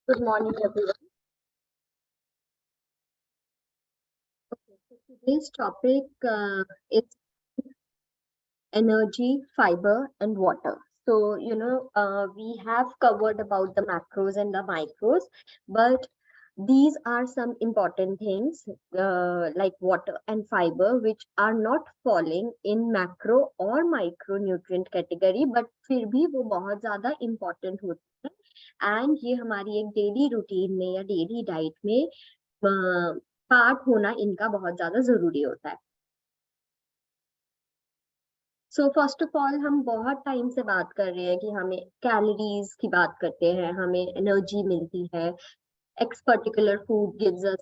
Good morning, everyone. Okay, so today's topic is energy, fiber, and water. So, we have covered about the macros and the micros, but these are some important things like water and fiber, which are not falling in macro or micronutrient category, but फिर भी वो बहुत ज़्यादा important होते हैं and ये हमारी एक daily routine में या daily diet में पार्ट होना इनका बहुत ज्यादा जरूरी होता है. सो फर्स्ट ऑफ ऑल हम बहुत टाइम से बात कर रहे हैं कि हमें कैलोरीज की बात करते हैं, हमें एनर्जी मिलती है. X particular food gives us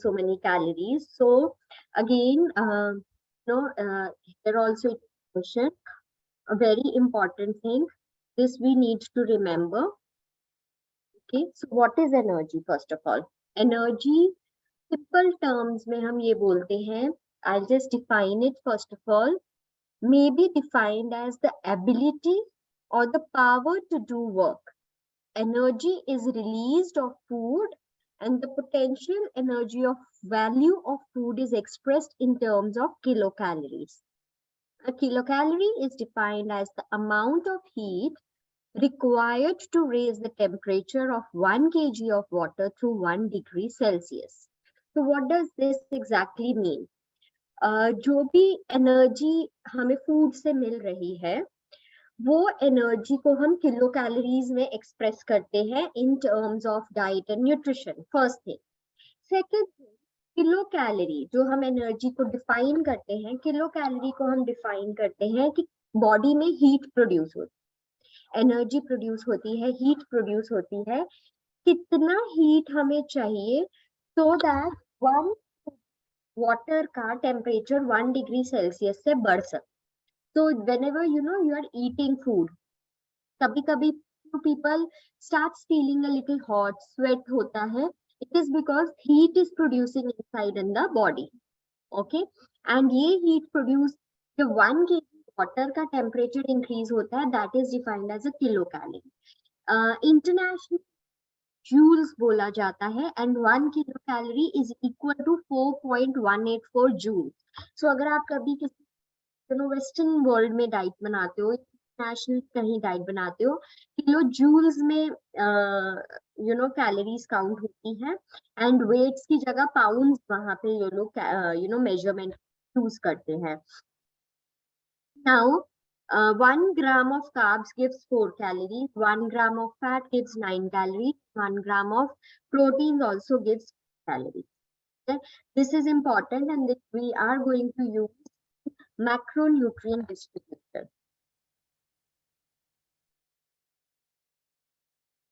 so many calories. So again, here also question a very important thing. This we need to remember. Okay, so what is energy? First of all, energy simple terms में हम ये बोलते हैं. I'll just define it first of all. May be defined as the ability or the power to do work. Energy is released of food, and the potential energy of value of food is expressed in terms of kilocalories. A kilocalorie is defined as the amount of heat required to raise the temperature of 1 kg of water to 1 degree Celsius. So what does this exactly mean? जो भी energy हमें food से मिल रही है वो energy को हम kilo calories में एक्सप्रेस करते हैं in terms of diet and nutrition. First thing. Second, kilo calorie जो हम एनर्जी को डिफाइन करते हैं, किलो कैलोरी को हम डिफाइन करते हैं कि बॉडी में हीट प्रोड्यूस होती है, एनर्जी प्रोड्यूस होती है, हीट प्रोड्यूस होती है. कितना हीट हमें चाहिए सो दैट वन वाटर का टेम्परेचर 1 डिग्री सेल्सियस से बढ़ सके. So whenever you are eating food, कभी कभी people starts feeling a little hot, sweat होता है. It is because heat is producing inside in the body. Okay, and ये heat produce जब 1 kg water का temperature increase होता है, that is defined as a kilocalorie. International joules बोला जाता है and 1 kilocalorie is equal to 4.184 joules. So अगर आप कभी किसी वेस्टर्न वर्ल्ड में डाइट बनाते हो, इंटरनेशनल कहीं डाइट बनाते हो, किलो जूल्स में कैलोरीज काउंट होती हैं एंड वेट्स की जगह पाउंड्स वहां पे ये लोग मेजरमेंट यूज करते हैं. Now 1 gram of carbs gives 4 calories, 1 gram of fat gives 9 calories, 1 gram of protein also gives calories. Okay? This is important and this we are going to use macronutrient distribution.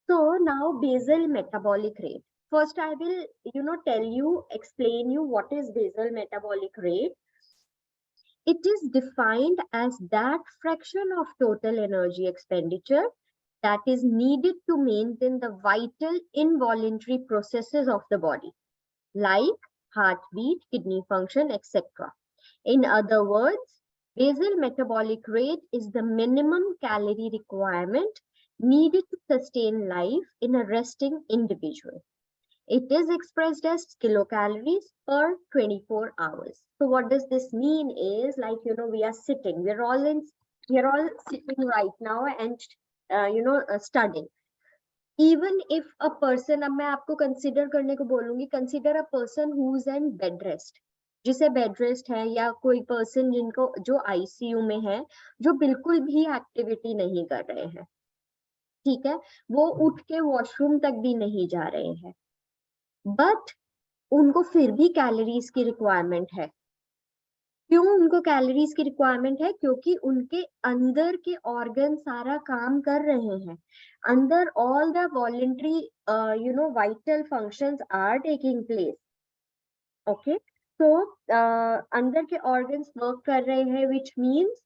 So now basal metabolic rate. First I will explain you what is basal metabolic rate. It is defined as that fraction of total energy expenditure that is needed to maintain the vital involuntary processes of the body, like heartbeat, kidney function, etc. In other words, basal metabolic rate is the minimum calorie requirement needed to sustain life in a resting individual. It is expressed as kilocalories per 24 hours. So what does this mean is, like, we are sitting, we're all sitting right now and, studying. Even if a person, अब मैं आपको consider करने को बोलूंगी, consider a person who's in bed rest. जिसे bed rest है या कोई पर्सन जिनको जो आईसीयू में है, जो बिल्कुल भी एक्टिविटी नहीं कर रहे हैं, ठीक है, वो उठ के वॉशरूम तक भी नहीं जा रहे हैं, बट उनको फिर भी कैलोरीज की रिक्वायरमेंट है. क्यों उनको कैलोरीज की रिक्वायरमेंट है? क्योंकि उनके अंदर के ऑर्गन सारा काम कर रहे हैं, अंदर all the voluntary vital functions are taking place. Okay, तो अंदर के ऑर्गन्स वर्क कर रहे हैं, which means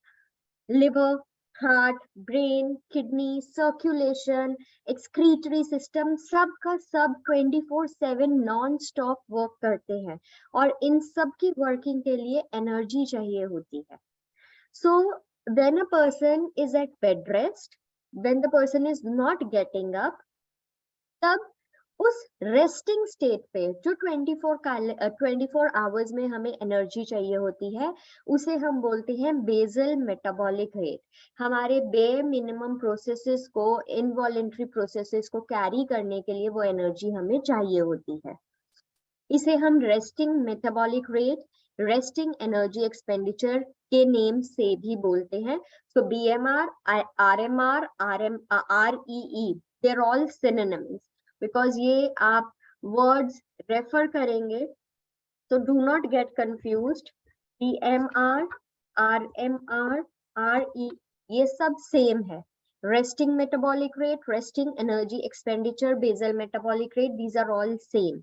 liver, heart, brain, kidney, circulation, excretory system, सब का सब 24/7 नॉन स्टॉप वर्क करते हैं और इन सब की वर्किंग के लिए एनर्जी चाहिए होती है. So when a person is at bed rest, when the person is not getting up, तब उस रेस्टिंग स्टेट पे जो 24 आवर्स में हमें एनर्जी चाहिए होती है, उसे हम बोलते हैं बेसल मेटाबॉलिक रेट। हमारे बे मिनिमम प्रोसेसेस को, इनवॉलेंट्री प्रोसेसेस को कैरी करने के लिए वो एनर्जी हमें चाहिए होती है। इसे हम resting metabolic rate, resting energy expenditure के नेम से भी बोलते हैं। So BMR, RMR, REE, they are all synonyms, because ये आप वर्ड्स रेफर करेंगे, तो do not get confused. BMR, RMR, RE, ये सब सेम है। Resting metabolic rate, resting energy expenditure, basal metabolic rate, these are all same.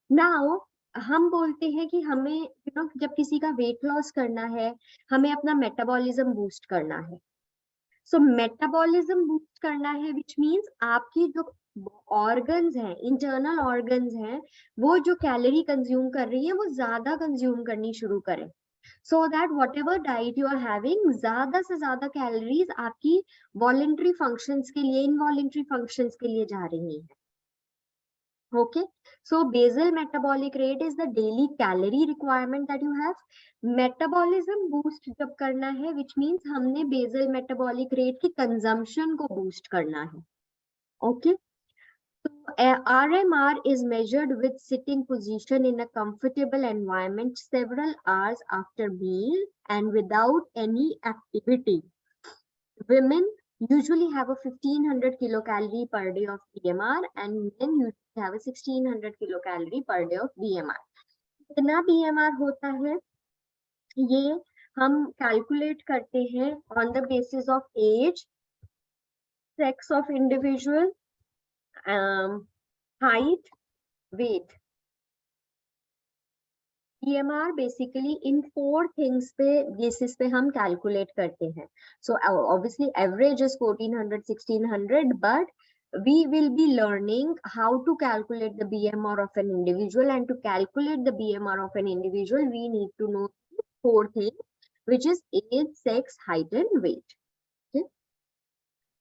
Now हम बोलते हैं कि हमें जब किसी का वेट लॉस करना है, हमें अपना मेटाबॉलिज्म बूस्ट करना है। सो मेटाबॉलिज्म बूस्ट करना है, विच मीन्स आपकी जो ऑर्गन्स हैं, इंटरनल ऑर्गन्स हैं, वो जो कैलोरी कंज्यूम कर रही है वो ज्यादा कंज्यूम करनी शुरू करें, so that whatever diet you are having, ज्यादा से ज्यादा कैलोरीज आपकी वॉलेंट्री फंक्शंस के लिए, इनवॉलेंट्री फंक्शंस के लिए जा रही है। Okay, so basal metabolic rate is the daily calorie requirement that you have. Metabolism boost जब करना है, which means हमने basal metabolic rate की consumption को boost करना है. Okay, so RMR is measured with sitting position in a comfortable environment several hours after meal and without any activity. Women usually have a 1500 kilocalorie per day of BMR and men usually have a 1600 kilocalorie per day of BMR. कितना BMR होता है, ये हम calculate करते हैं on the basis of age, sex of individual, height, weight. BMR basically in 4 things पे basis पे हम कैलकुलेट करते हैं. So obviously average is 1400 1600, but we will be learning how to calculate the BMR of an individual, and to calculate the BMR of an individual we need to know 4 things, which is age, sex, height and weight. Okay,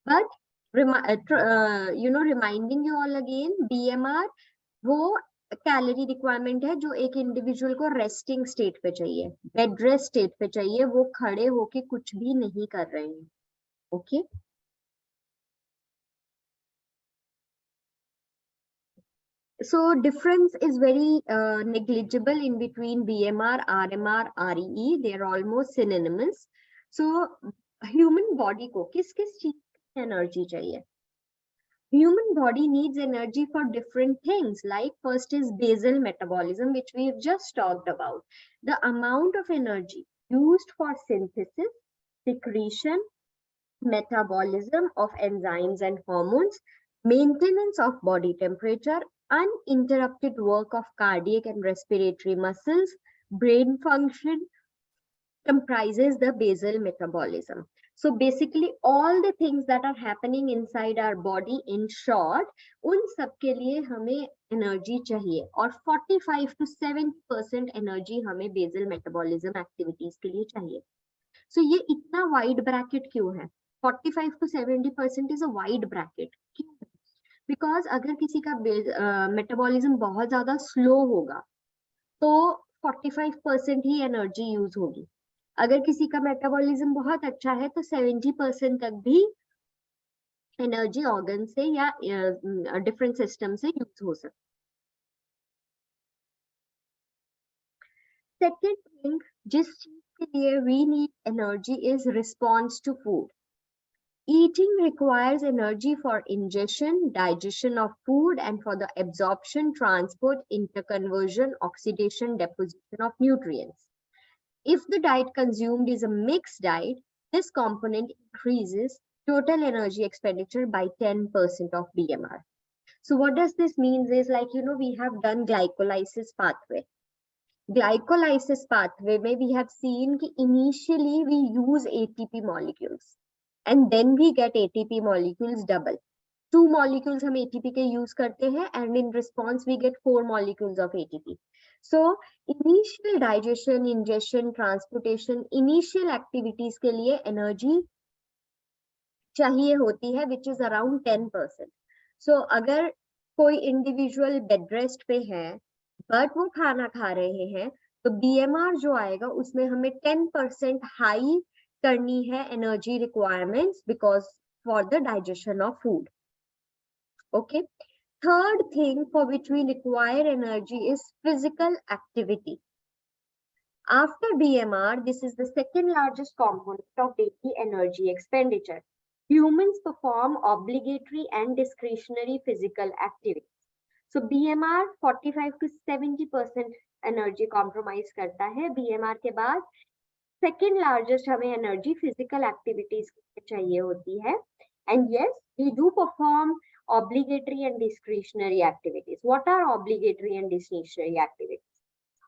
but reminding you all again, BMR वो calorie requirement है जो एक individual को resting state पे चाहिए, bed rest state पे चाहिए, वो खड़े होके कुछ भी नहीं कर रहे हैं. Okay, so difference is very negligible in between BMR, RMR, REE. They are almost synonymous. So human body को किस किस चीज की एनर्जी चाहिए? Human body needs energy for different things. Like first is basal metabolism, which we've just talked about. The amount of energy used for synthesis, secretion, metabolism of enzymes and hormones, maintenance of body temperature, uninterrupted work of cardiac and respiratory muscles, brain function, comprises the basal metabolism. So basically all the things that are happening inside our body, in short, उन सब के लिए हमें energy चाहिए, और 45 to 70% energy हमें basal metabolism activities के लिए चाहिए. सो ये इतना वाइड ब्रैकेट क्यों है? 45 to 70% is a wide bracket. क्यों? बिकॉज अगर किसी का मेटाबॉलिज्म बहुत ज्यादा स्लो होगा तो 45% ही एनर्जी यूज होगी. अगर किसी का मेटाबॉलिज्म बहुत अच्छा है तो 70% तक भी एनर्जी ऑर्गन से या डिफरेंट सिस्टम से यूज हो सकती. सेकेंड थिंग जिस चीज के लिए we need energy is response to food. Eating requires energy for ingestion, digestion of food, and for the absorption, transport, interconversion, oxidation, deposition of nutrients. If the diet consumed is a mixed diet, this component increases total energy expenditure by 10% of BMR. So what does this mean is, like, we have done glycolysis pathway. Glycolysis pathway may we have seen कि initially we use ATP molecules and then we get ATP molecules double. 2 molecules हम ATP के use करते हैं and in response we get 4 molecules of ATP. So initial digestion, ingestion, transportation, initial activities के लिए energy चाहिए होती है which is around 10%. So अगर कोई इंडिविजुअल बेड रेस्ट पे है बट वो खाना खा रहे हैं, तो बीएमआर जो आएगा उसमें हमें 10% हाई करनी है energy requirements because for the digestion of food. Okay. Third thing for which we require energy is physical activity. After BMR, this is the second largest component of daily energy expenditure. Humans perform obligatory and discretionary physical activities. So BMR 45 to 70% energy compromise करता है. BMR के बाद second largest हमें energy physical activities चाहिए होती है. And yes, we do perform obligatory and discretionary activities. What are obligatory and discretionary activities?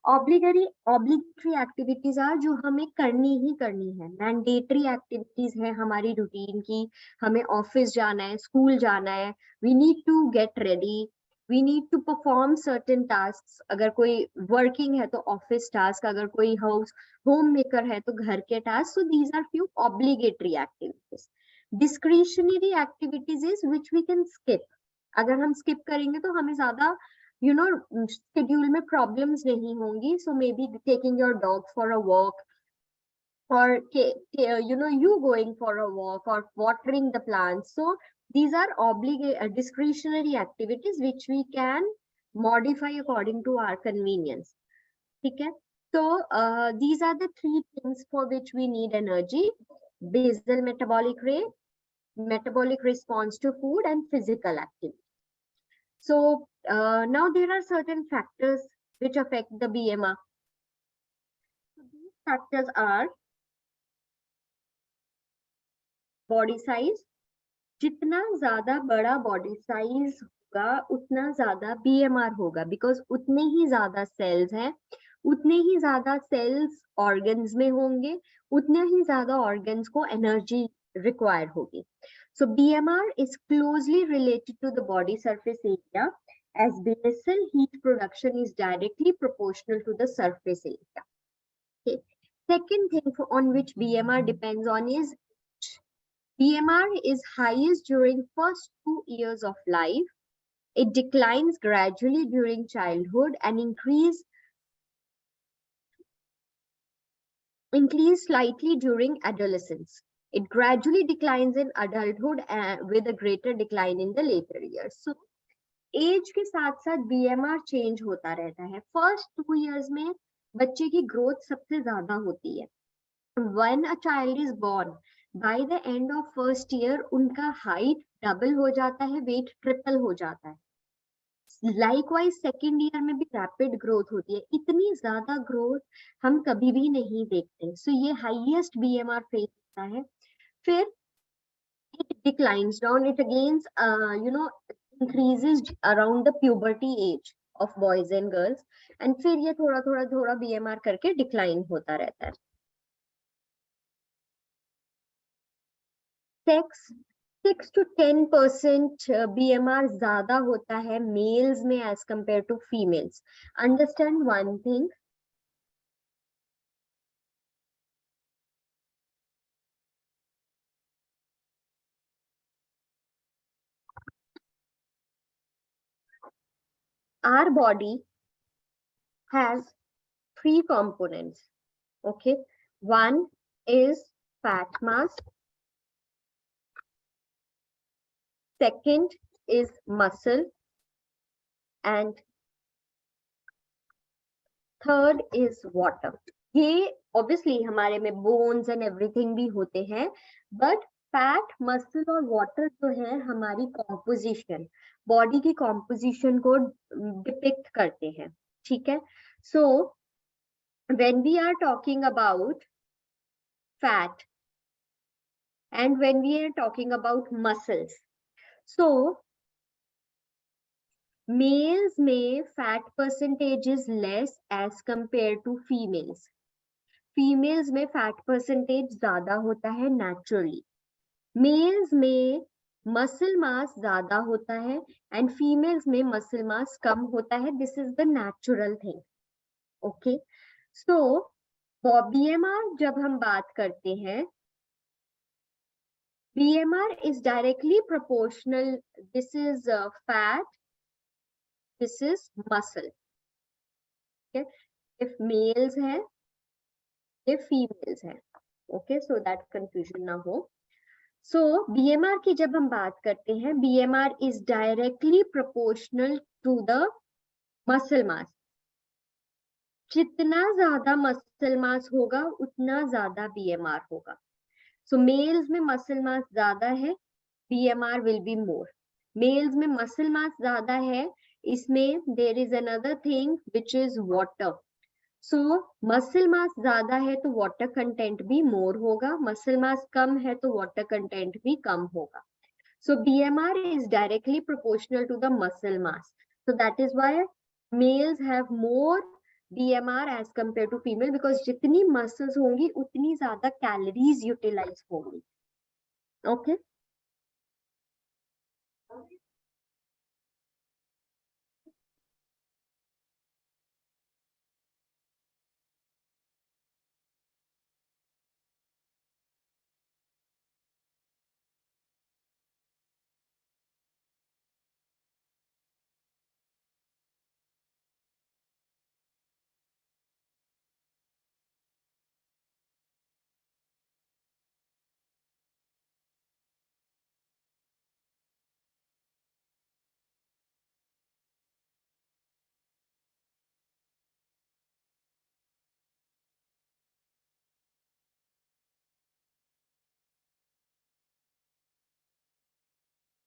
Obligatory activities are जो हमें करनी ही करनी है. मैंडेटरी एक्टिविटीज है हमारी रूटीन की. हमें ऑफिस जाना है, स्कूल जाना है, we need to get ready, we need to perform certain task. अगर कोई वर्किंग है तो ऑफिस टास्क, अगर कोई होम मेकर है तो घर के task. So these are few obligatory activities. Discretionary activities is which we can skip. अगर हम स्किप करेंगे तो हमें ज्यादा schedule में problems नहीं होंगी. So maybe taking your dog for a walk, or you going for a walk, or watering the plants. So these are discretionary activities which we can modify according to our convenience. Okay. So these are the three things for which we need energy: basal metabolic rate, metabolic response to food, and physical activity. So now there are certain factors which affect the BMR. So these factors are body size. जितना ज्यादा बड़ा body size होगा उतना ज्यादा BMR होगा, because उतने ही ज्यादा cells हैं, उतने ही ज्यादा cells organs में होंगे, उतने ही ज्यादा organs को energy require होगी. So BMR is closely related to the body surface area, as basal heat production is directly proportional to the surface area. Okay. Second thing on which BMR depends on is BMR is highest during first 2 years of life. It declines gradually during childhood and increase slightly during adolescence. It gradually declines in adulthood with a greater decline in the later years. So age के साथ साथ BMR change होता रहता है. First 2 years में बच्चे की growth सबसे ज्यादा होती है. When a child is born, by the end of first year उनका हाइट डबल हो जाता है, वेट ट्रिपल हो जाता है. लाइकवाइज सेकेंड ईयर में भी रैपिड ग्रोथ होती है. इतनी ज्यादा ग्रोथ हम कभी भी नहीं देखते. सो ये हाईएस्ट बीएमआर फेज होता है. फिर it declines down, it again increases around the puberty age of boys and girls, and फिर ये थोड़ा थोड़ा BMR करके decline होता रहता है. Sex 6 to 10% BMR ज्यादा होता है males में as compared to females. Understand one thing, our body has 3 components. Okay, one is fat mass, second is muscle, and third is water. ये obviously हमारे में bones and everything भी होते हैं, but फैट, मसल और water जो है हमारी कॉम्पोजिशन, बॉडी की कॉम्पोजिशन को डिपिक्ट करते हैं. ठीक है. So when we are talking about fat and when we are talking about muscles, so males में fat percentage is less as compare to females. Females में फैट परसेंटेज ज्यादा होता है नेचुरली. मेल्स में मसल मास ज्यादा होता है and females में मसल मास कम होता है. This is the natural thing. Okay. So BMR जब हम बात करते हैं, BMR is directly proportional. This is fat this is muscle. Okay, if males है, if females है. Okay, so that confusion ना हो. So BMR की जब हम बात करते हैं, BMR is directly proportional to the muscle mass. जितना ज्यादा मसल मास होगा उतना ज्यादा BMR होगा. So males में मसल मास ज्यादा है, BMR will be more. Males में मसल मास ज्यादा है, इसमें there is another thing which is water. So muscle mass ज्यादा है तो वाटर कंटेंट भी मोर होगा, मसल मास कम है तो वाटर कंटेंट भी कम होगा. So BMR is directly proportional to the muscle mass. So that is why males have more BMR as compared to female, because जितनी muscles होंगी उतनी ज्यादा calories utilize होंगी. Okay.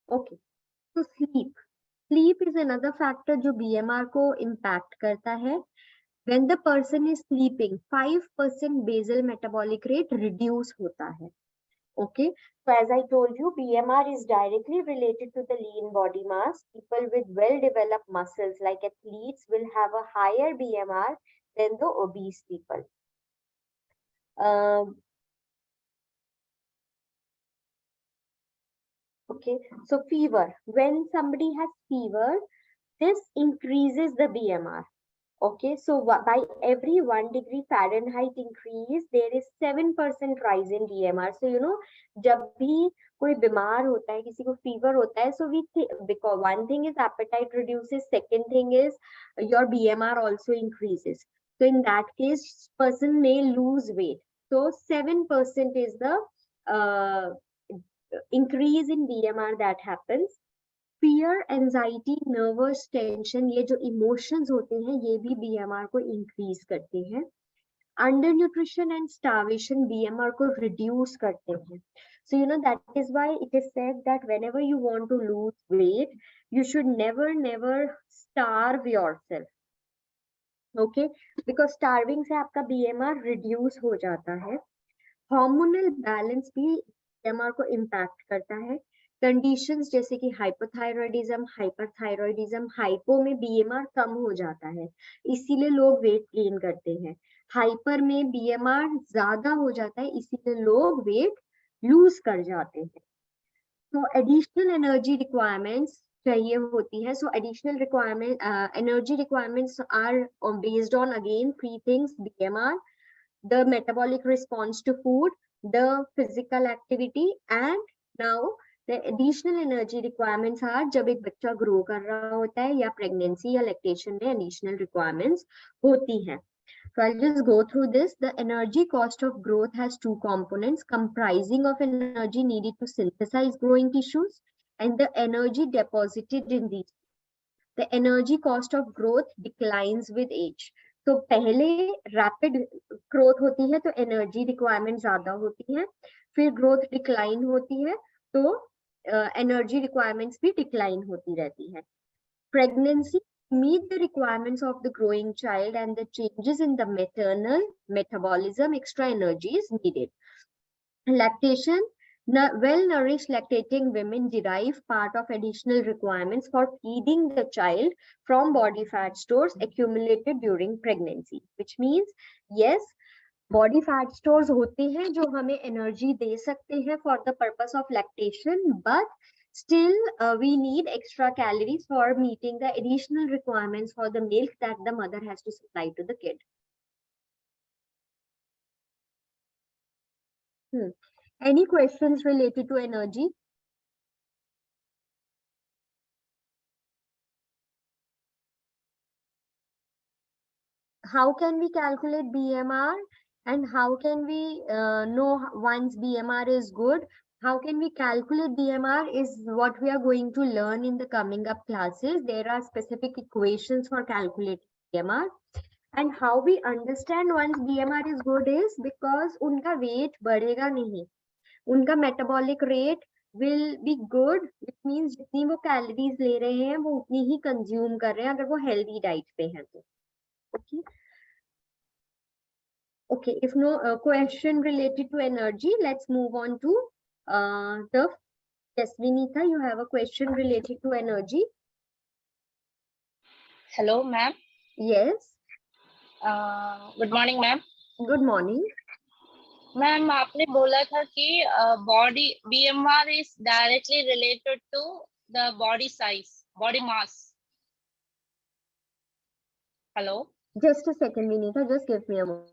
Okay. So sleep is another factor जो BMR को impact करता है. When the person is sleeping, 5% basal metabolic rate reduce होता है. Okay, so as I told you, BMR is directly related to the lean body mass. People with well-developed muscles like athletes will have a higher BMR than the obese people. Okay, so fever. When somebody has fever, this increases the BMR. Okay, so by every 1 degree Fahrenheit increase, there is 7% rise in BMR. So you know, जब भी कोई बीमार होता है, किसी को fever होता है, so we think, because one thing is appetite reduces, second thing is your BMR also increases. So in that case, person may lose weight. So 7% is the increase in BMR that happens. Fear, anxiety, nervous tension, ये जो emotions होते हैं ये भी BMR को increase करते हैं. Undernutrition and starvation BMR को reduce करते हैं. So you know, that is why it is said that whenever you want to lose weight, you should never starve yourself. Okay, because starving से आपका BMR reduce हो जाता है. Hormonal balance भी BMR को impact करता है. कंडीशंस जैसे कि हाइपोथायरॉयडिज्म, हाइपरथायरॉयडिज्म, हाइपो में बीएमआर कम हो जाता है, इसीलिए लोग वेट गेन करते हैं. हाइपर में बीएमआर ज्यादा हो जाता है, इसीलिए लोग वेट लूज कर जाते हैं. तो एडिशनल एनर्जी रिक्वायरमेंट्स चाहिए होती है. So additional requirement energy requirements are based on again 3 things: BMR, the metabolic response to food, the physical activity, and now the additional energy requirements are जब एक बच्चा ग्रो कर रहा होता है या प्रेगनेंसी या लैक्टेशन में additional requirements होती हैं. So I'll just go through this. The energy cost of growth has 2 components comprising of energy needed to synthesize growing tissues and the energy deposited in these. The energy cost of growth declines with age. तो पहले rapid growth होती है तो energy requirement ज्यादा होती है, फिर growth decline होती है तो एनर्जी रिक्वायरमेंट्स भी डिक्लाइन होती रहती है. Pregnancy meet the requirements of the growing child and the changes in the maternal metabolism, extra energy is needed. Lactation, well-nourished lactating women derive part of additional requirements for feeding the child from body fat stores accumulated during pregnancy, which means yes, body fat stores होते हैं जो हमें energy दे सकते हैं for the purpose of lactation, but still we need extra calories for meeting the additional requirements for the milk that the mother has to supply to the kid. Any questions related to energy? how can we calculate BMR and how can we know once BMR is good? How can we calculate BMR is what we are going to learn in the coming up classes. There are specific equations for calculating BMR. And how we understand once BMR is good is because उनका weight बढ़ेगा नहीं, उनका metabolic rate will be good, which means जितनी वो calories ले रहे हैं वो उतनी ही consume कर रहे हैं अगर वो healthy diet पे हैं तो. Okay. Okay, if no question related to energy, let's move on to the, yes, Vinitha, you have a question related to energy. Hello, ma'am. Yes, Good morning, ma'am. good morning. Ma'am आपने बोला था कि body BMR is directly related to the body size, body mass. Hello. Just a second, Vinitha, just give me a moment.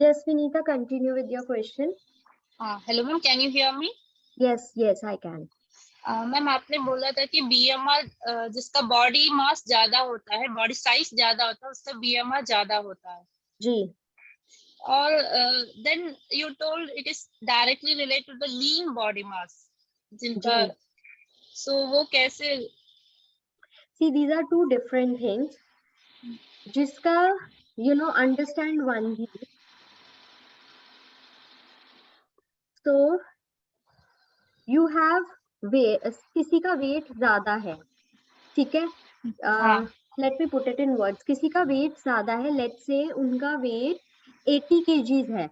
Yes, Vinitha, continue with your question. Hello, ma'am. Can you hear me? Yes, yes, I can. Ma'am आपने बोला था कि BMR जिसका body mass ज्यादा होता है, body size ज्यादा होता है, उसका BMR ज्यादा होता है. जी. और then you told it is directly related to the lean body mass. जिनका, जी. so वो कैसे? See, these are two different things. जिसका, you know, understand one thing. So, you have weight, किसी का weight ज्यादा है, ठीक है? Let me put it in words. किसी का weight ज्यादा है, let's say उनका weight 80 kgs है,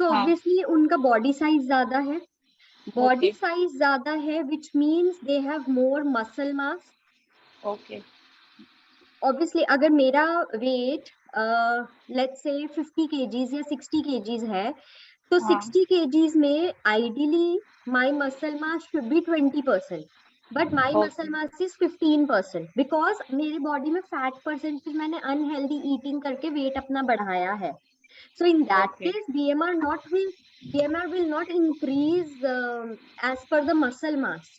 so obviously उनका body size ज्यादा है. Body size ज्यादा है, which means they have more muscle mass. Okay. Obviously अगर मेरा weight let's say 50 kgs या 60 kgs है, तो 60 kgs में ideally my muscle mass should be 20%, but my muscle mass is 15% because मेरे body में fat percentage मैंने unhealthy eating करके weight अपना बढ़ाया है. So in that case, BMR will not increase as per the muscle mass.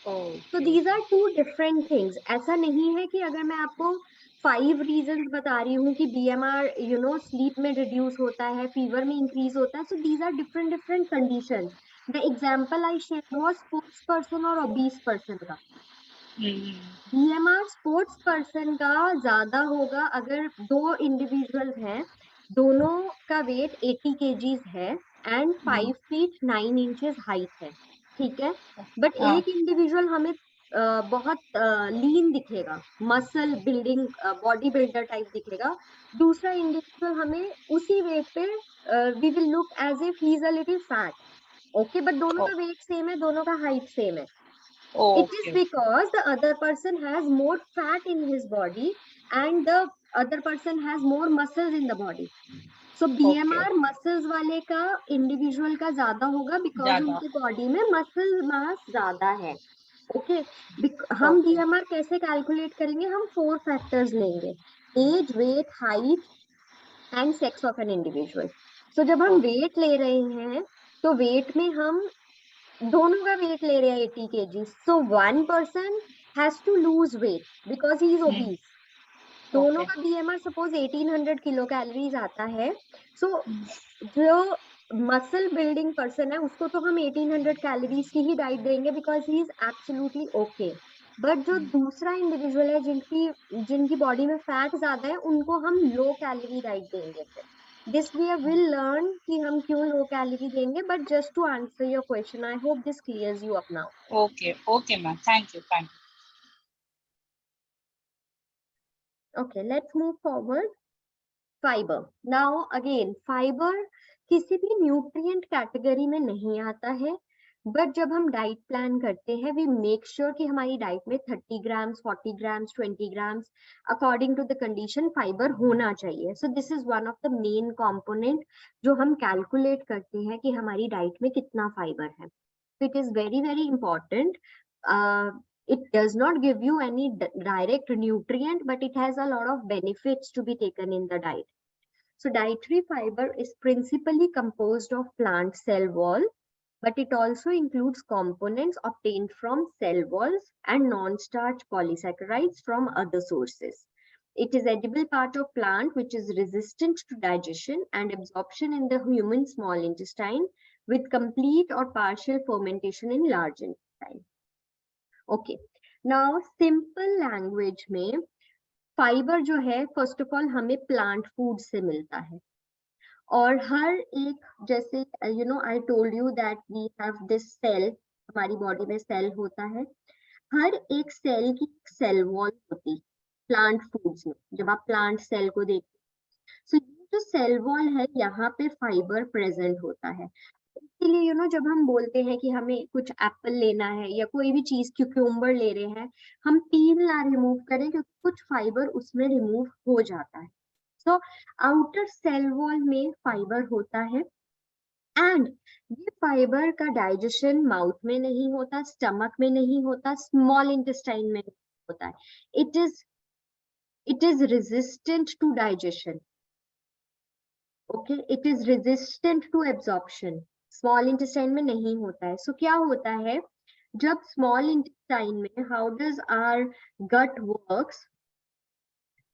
So these are two different things. ऐसा नहीं है कि अगर मैं आपको 5 reasons बता रही हूँ कि BMR, you know, sleep में reduce होता है, fever में increase होता है. So these are different conditions. The example I shared was sports person और obese person का. BMR sports person का ज्यादा होगा अगर दो individuals हैं, दोनों का weight 80 kgs है and 5 feet 9 inches height है, ठीक है? बट एक इंडिविजुअल हमें बहुत लीन दिखेगा, muscle building body builder type दिखेगा. दूसरा इंडिविजुअल हमें उसी वेट पे we will look as if he is a little fat. Okay, but दोनों का वेट सेम है, दोनों का हाइट सेम है. It is because the other person has more fat in his body and the other person has more muscles in the body. So BMR muscles वाले का individual का ज्यादा होगा बिकॉज उनके बॉडी में मसल मास ज्यादा है. ओके, हम BMR कैसे कैलकुलेट करेंगे? हम 4 फैक्टर्स लेंगे: age, weight, height and sex of an individual. So जब हम वेट ले रहे हैं तो वेट में हम दोनों का वेट ले रहे हैं 80 kg. So one person has to lose weight because he is obese. दोनों का BMR सपोज 1800 किलो कैलोरीज आता है. सो जो मसल बिल्डिंग पर्सन है उसको तो हम 1800 कैलोरीज की ही डाइट देंगे because he is absolutely okay, but जो दूसरा इंडिविजुअल है जिनकी बॉडी में फैट ज्यादा है उनको हम लो कैलोरी डाइट देंगे। फिर दिस वी विल लर्न कि हम क्यों लो कैलोरी देंगे, but just to answer your question, I hope this clears you up now. Okay, ma'am. Thank you. Okay, let's move forward. Fiber. Now again, fiber किसी भी nutrient category में नहीं आता है, बट जब हम डाइट प्लान करते हैं वी मेक श्योर कि हमारी डाइट में 30 grams 40 grams 20 grams according to the condition fibre होना चाहिए। So this is one of the main component जो हम कैलकुलेट करते हैं कि हमारी डाइट में कितना फाइबर है। It is very very important. It does not give you any direct nutrient, but it has a lot of benefits to be taken in the diet. So dietary fiber is principally composed of plant cell wall, but it also includes components obtained from cell walls and non-starch polysaccharides from other sources. It is edible part of plant which is resistant to digestion and absorption in the human small intestine with complete or partial fermentation in large intestine. Okay, now simple language में fibre जो है first of all हमें plant food से मिलता है, और हर एक जैसे I told you that we have this cell, हमारी बॉडी में सेल होता है, हर एक सेल की सेल वॉल होती है प्लांट फूड्स में। जब आप प्लांट सेल को देखते सो ये जो सेल वॉल है यहाँ पे फाइबर प्रेजेंट होता है। इसीलिए जब हम बोलते हैं कि हमें कुछ एप्पल लेना है या कोई भी चीज क्यूक्यूम्बर ले रहे हैं, हम पील ना रिमूव करें क्योंकि कुछ फाइबर उसमें रिमूव हो जाता है। सो आउटर सेल वॉल में फाइबर होता है, एंड ये फाइबर का डाइजेशन माउथ में नहीं होता, स्टमक में नहीं होता, स्मॉल इंटेस्टाइन में होता है। It is resistant to digestion, okay, it is resistant to absorption, small intestine में नहीं होता है। सो क्या होता है जब स्मॉल इंटेस्टाइन में, how does our gut works,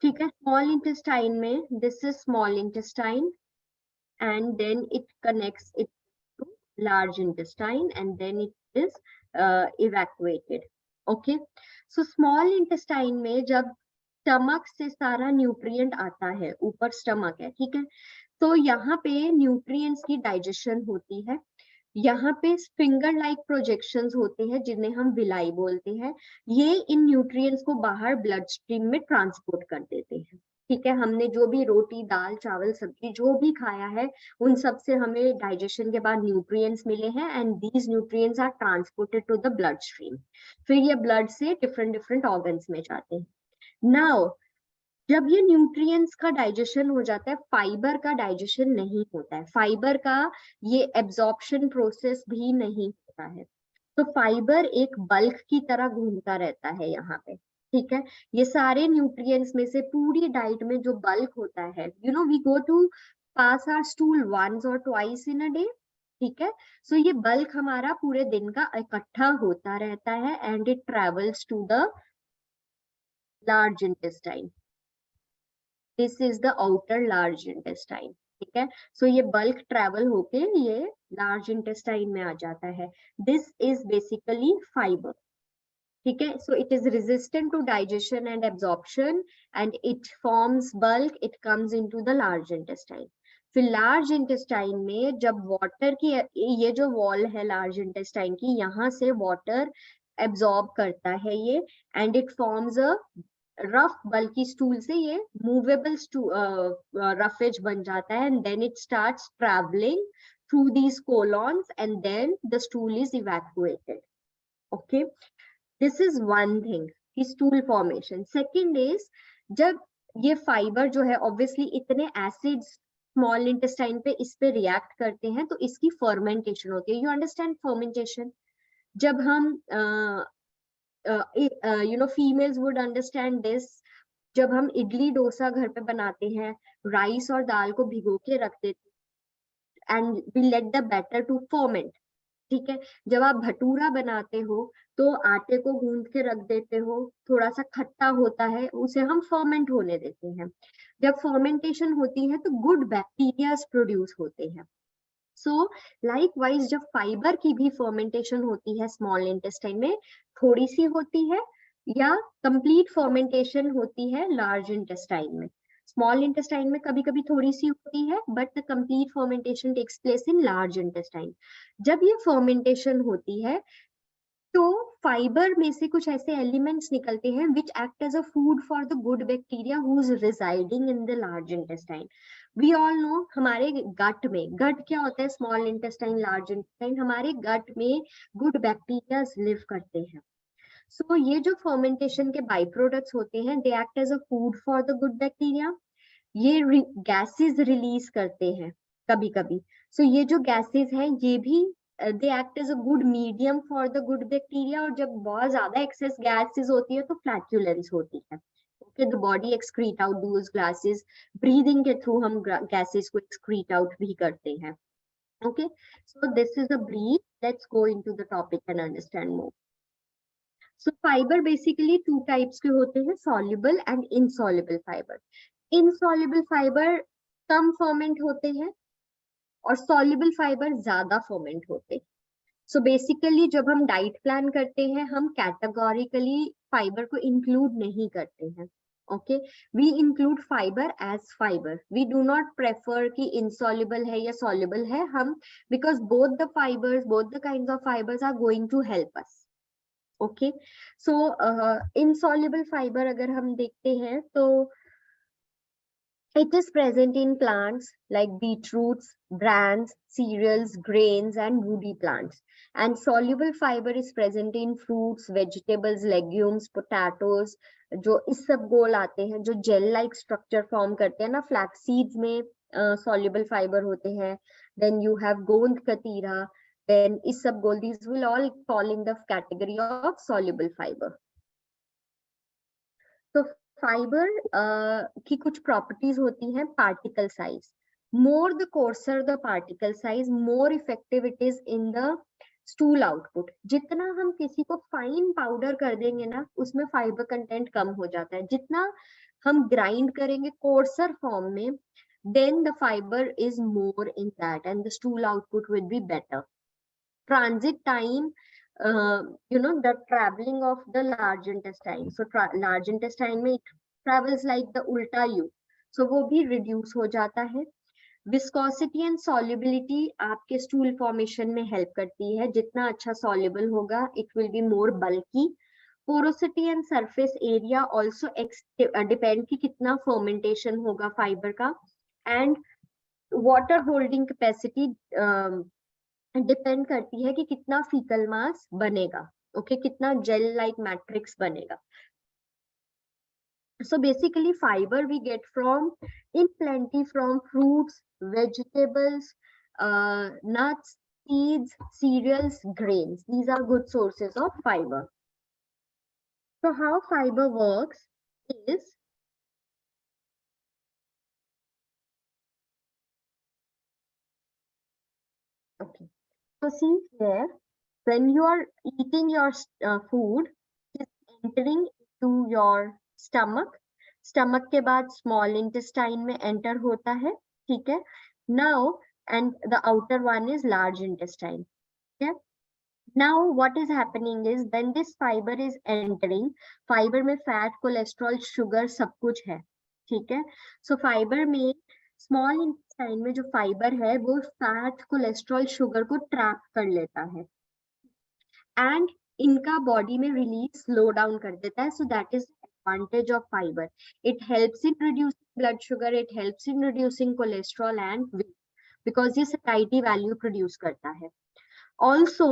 ठीक है, स्मॉल इंटेस्टाइन में this is small intestine and then it connects it to large intestine and then it is evacuated. Okay, so small intestine में जब स्टमक से सारा nutrient आता है, ऊपर स्टमक है, ठीक है, तो यहाँ पे न्यूट्रिएंट्स की डाइजेशन होती है, यहाँ पे फिंगर लाइक प्रोजेक्शंस होते हैं जिन्हें हम विलाई बोलते हैं, ये इन न्यूट्रिएंट्स को बाहर ब्लड स्ट्रीम में ट्रांसपोर्ट कर देते हैं। ठीक है, हमने जो भी रोटी दाल चावल सब्जी जो भी खाया है उन सब से हमें डाइजेशन के बाद न्यूट्रिएंट्स मिले हैं, and these nutrients are transported to the bloodstream, फिर ये ब्लड से डिफरेंट डिफरेंट ऑर्गन्स में जाते हैं। नाउ जब ये न्यूट्रिएंट्स का डाइजेशन हो जाता है, फाइबर का डाइजेशन नहीं होता है, फाइबर का ये एब्जॉर्प्शन प्रोसेस भी नहीं होता है, तो फाइबर एक बल्क की तरह घूमता रहता है यहाँ पे। ठीक है, ये सारे न्यूट्रिएंट्स में से पूरी डाइट में जो बल्क होता है, we go to pass our stool once और ट्वाइस इन अ डे, ठीक है, सो ये बल्क हमारा पूरे दिन का इकट्ठा होता रहता है and it travels to the large intestine. This is the outer large intestine, ठीक है, सो ये बल्क ट्रेवल होके ये लार्ज इंटेस्टाइन में आ जाता है। दिस इज बेसिकली फाइबर, ठीक है, so it is resistant to digestion and absorption and it forms bulk, it comes into the large intestine. फिर लार्ज इंटेस्टाइन में जब वाटर की ये जो वॉल है लार्ज इंटेस्टाइन की, यहाँ से वाटर एब्जॉर्ब करता है ये, and it forms a rough, बल्कि स्टूल से ये मूवेबल रफेज बन जाता है, and then it starts travelling through these colons and then the stool is evacuated. Okay, this is one thing कि स्टूल फॉर्मेशन। सेकेंड इज जब ये fibre जो है ऑब्वियसली इतने एसिड्स स्मॉल इंटेस्टाइन पे इस पे रिएक्ट करते हैं तो इसकी फर्मेंटेशन होती है। You understand fermentation? जब हम फीमेल्स वुड अंडरस्टैंड दिस, जब हम इडली डोसा घर पे बनाते हैं, राइस और दाल को भिगो के रख देते and we let the batter to ferment, ठीक है, जब आप भटूरा बनाते हो तो आटे को गूंद के रख देते हो, थोड़ा सा खट्टा होता है, उसे हम फर्मेंट होने देते हैं। जब फर्मेंटेशन होती है तो गुड बैक्टीरियाज प्रोड्यूस होते हैं, सो लाइकवाइज जब फाइबर की भी फर्मेंटेशन होती है स्मॉल इंटेस्टाइन में, थोड़ी सी होती है या कंप्लीट फर्मेंटेशन होती है लार्ज इंटेस्टाइन में। स्मॉल इंटेस्टाइन में कभी कभी थोड़ी सी होती है, but the complete fermentation takes place in large intestine. जब ये फर्मेंटेशन होती है तो फाइबर में से कुछ ऐसे एलिमेंट्स निकलते हैं which act as a food for the good bacteria who is residing in the large intestine. We all know हमारे गट में, गट क्या होता है, स्मॉल इंटेस्टाइन लार्ज इंटेस्टाइन, हमारे गट में गुड बैक्टीरिया लिव करते हैं। सो ये जो फर्मेंटेशन के बाई प्रोडक्ट्स होते हैं, they act as a food for the good bacteria. ये गैसेस रिलीज करते हैं कभी कभी। सो ये जो गैसेस हैं ये भी they act as a good medium for the good bacteria. और जब बहुत ज्यादा एक्सेस गैसेस होती है तो फ्लैटुलेंस होती है। Okay, the body excrete out those gases, breathing के थ्रू हम गैसेस को एक्सक्रीट आउट भी करते हैं। Okay, so this is a brief, let's go into the topic and understand more. So fibre basically two types के होते हैं, soluble and insoluble fibre. Insoluble fibre come ferment होते हैं और सॉल्युबल फाइबर ज्यादा फर्मेंट होते हैं। सो बेसिकली जब हम डाइट प्लान करते हैं हम कैटेगोरिकली फाइबर को इंक्लूड नहीं करते हैं। Okay, we include fibre as fibre, we do not prefer कि इनसॉल्युबल है या सॉल्युबल है हम, because both the fibres, both the kinds of fibres are going to help us. Okay, so insoluble fibre अगर हम देखते हैं तो it is present in plants like beetroots, brans, cereals, grains, and woody plants. And soluble fiber is present in fruits, vegetables, legumes, potatoes. जो इसबगोल आते हैं, जो gel like structure form करते हैं ना, फ्लैक्स सीड्स में soluble fiber होते हैं. Then you have गोंद कतीरा, then isabgol. These will all fall in the category of soluble fiber. तो फाइबर की कुछ प्रॉपर्टीज होती हैं. Particle size, more the courser the particle size, more effective it is in the stool output. जितना हम किसी को फाइन पाउडर कर देंगे ना, उसमें फाइबर कंटेंट कम हो जाता है. जितना हम ग्राइंड करेंगे कोर्सर फॉर्म में, then the fiber is more in that and the stool output will be better. Transit time, the traveling of the large intestine. So large intestine में it travels like the ulta U. So वो भी reduce हो जाता है. Viscosity and solubility आपके stool formation में help करती है. जितना अच्छा soluble होगा, it will be more bulky. Porosity and surface area also depend कि कितना fermentation होगा fiber का. And water holding capacity depend करती है कि कितना फीकल मास बनेगा. ओके, कितना जेल लाइक मैट्रिक्स बनेगा. So basically fiber we get from in plenty from fruits, vegetables, nuts, seeds, cereals, grains. These are good sources of fiber. So how fiber works is, okay, so see here, when you are eating your food, it is entering to your stomach. Stomach के बाद small intestine में enter होता है. ठीक है, now and the outer one is large intestine. ठीक है, now what is happening is when this fibre is entering, fibre में फैट, कोलेस्ट्रॉल, शुगर सब कुछ है. ठीक है, सो फाइबर में स्मॉल इंटेस्टाइन में जो फाइबर है वो फैट, कोलेस्ट्रॉल, शुगर को ट्रैप कर लेता है एंड इनका बॉडी में रिलीज स्लो डाउन कर देता है. So that is advantage of fiber. It helps in reducing blood sugar, it helps in reducing cholesterol and weight because ये satiety value produce करता है. Also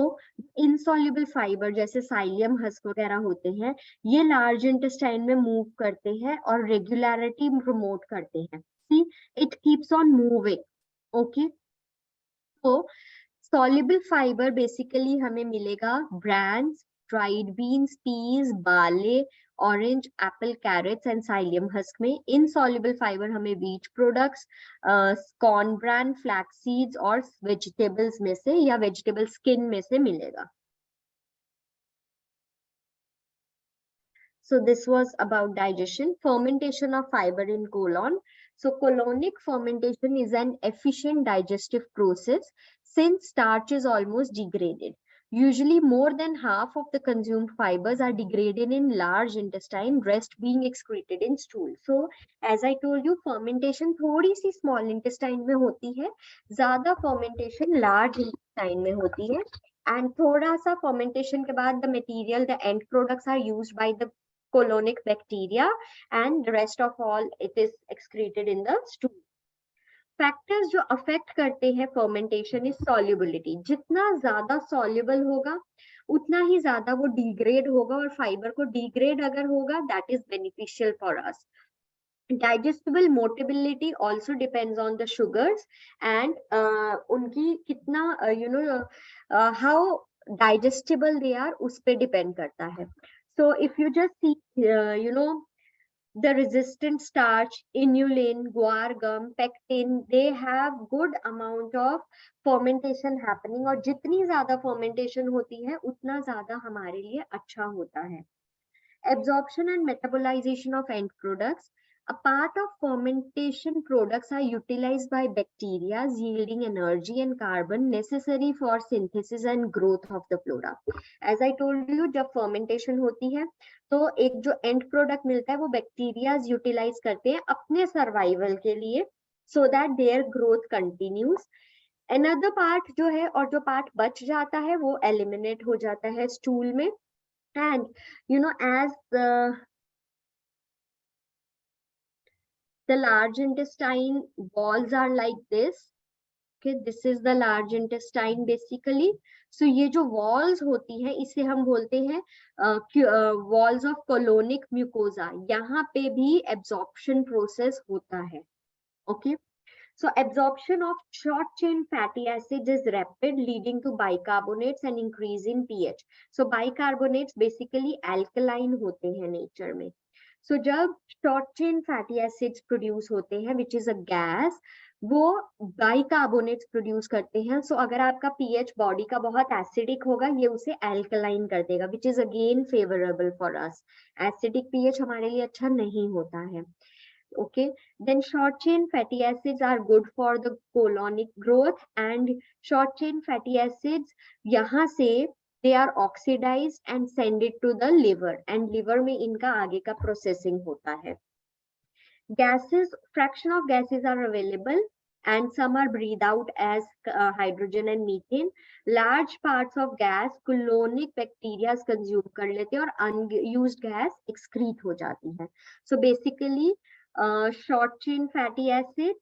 insoluble fiber जैसे psyllium husk वगैरह होते हैं, ये लार्ज इंटेस्टाइन में मूव करते हैं और रेगुलरिटी प्रमोट करते हैं. See, it keeps on moving. Okay, so soluble fiber basically हमें मिलेगा ब्रांच, dried beans, peas, बाले, orange, apple, carrots and psyllium husk में. Insoluble fiber हमें wheat products, corn bran, flax seeds और vegetables में से या vegetable skin में से मिलेगा. So this was about digestion. Fermentation of fiber in colon. So colonic fermentation is an efficient digestive process since starch is almost degraded. Usually more than half of the consumed fibers are degraded in large intestine, rest being excreted in stool. So as I told you, fermentation थोड़ी सी small intestine में होती है, ज्यादा fermentation large intestine में होती है, and थोड़ा सा fermentation के बाद the material, the end products are used by the colonic bacteria and the rest of all it is excreted in the stool. Factors जो अफेक्ट करते हैं फर्मेंटेशन इज सॉल्युबिलिटी. जितना ज्यादा सॉल्युबल होगा उतना ही ज्यादा वो डिग्रेड होगा, और फाइबर को डिग्रेड अगर होगा that is beneficial for us. digestible motility also depends on the sugars and उनकी कितना how digestible they are उस पे depend करता है. So if you just see the resistant starch, inulin, guar gum, pectin, they have good amount of fermentation happening, और जितनी ज्यादा fermentation होती है उतना ज्यादा हमारे लिए अच्छा होता है. Absorption and metabolization of end products. A part of fermentation products are utilized by bacteria, yielding energy and carbon necessary for synthesis and growth of the flora. As I told you, जब fermentation होती है तो एक जो end product मिलता है वो bacteria utilize करते हैं अपने survival के लिए, so that their growth continues. Another part जो है, और जो part बच जाता है वो eliminate हो जाता है stool में. And as the large intestine walls are like this. Okay, this is the large intestine basically. So ये जो walls होती है इसे हम बोलते हैं walls of colonic mucosa. यहाँ पे भी absorption process होता है. Okay, so absorption of short chain fatty acids is rapid, leading to bicarbonates and increase in pH. So bicarbonates basically alkaline होते हैं nature में. So जब short chain fatty acids produce होते हैं, which is a gas, वो bicarbonates produce करते हैं. So अगर आपका pH body का बहुत acidic होगा, ये उसे alkaline कर देगा, which is again favorable for us. Acidic pH हमारे लिए अच्छा नहीं होता है. Okay, then short chain fatty acids are good for the colonic growth, and short chain fatty acids यहाँ से they are oxidized and send it to the liver, and liver में इनका आगे का processing होता है. Gases, fraction of gases are available and some are breathed out as hydrogen and methane. Large parts of gas colonic bacteria consume कर लेते हैं और unused gas excrete हो जाती है. So basically short chain fatty acids,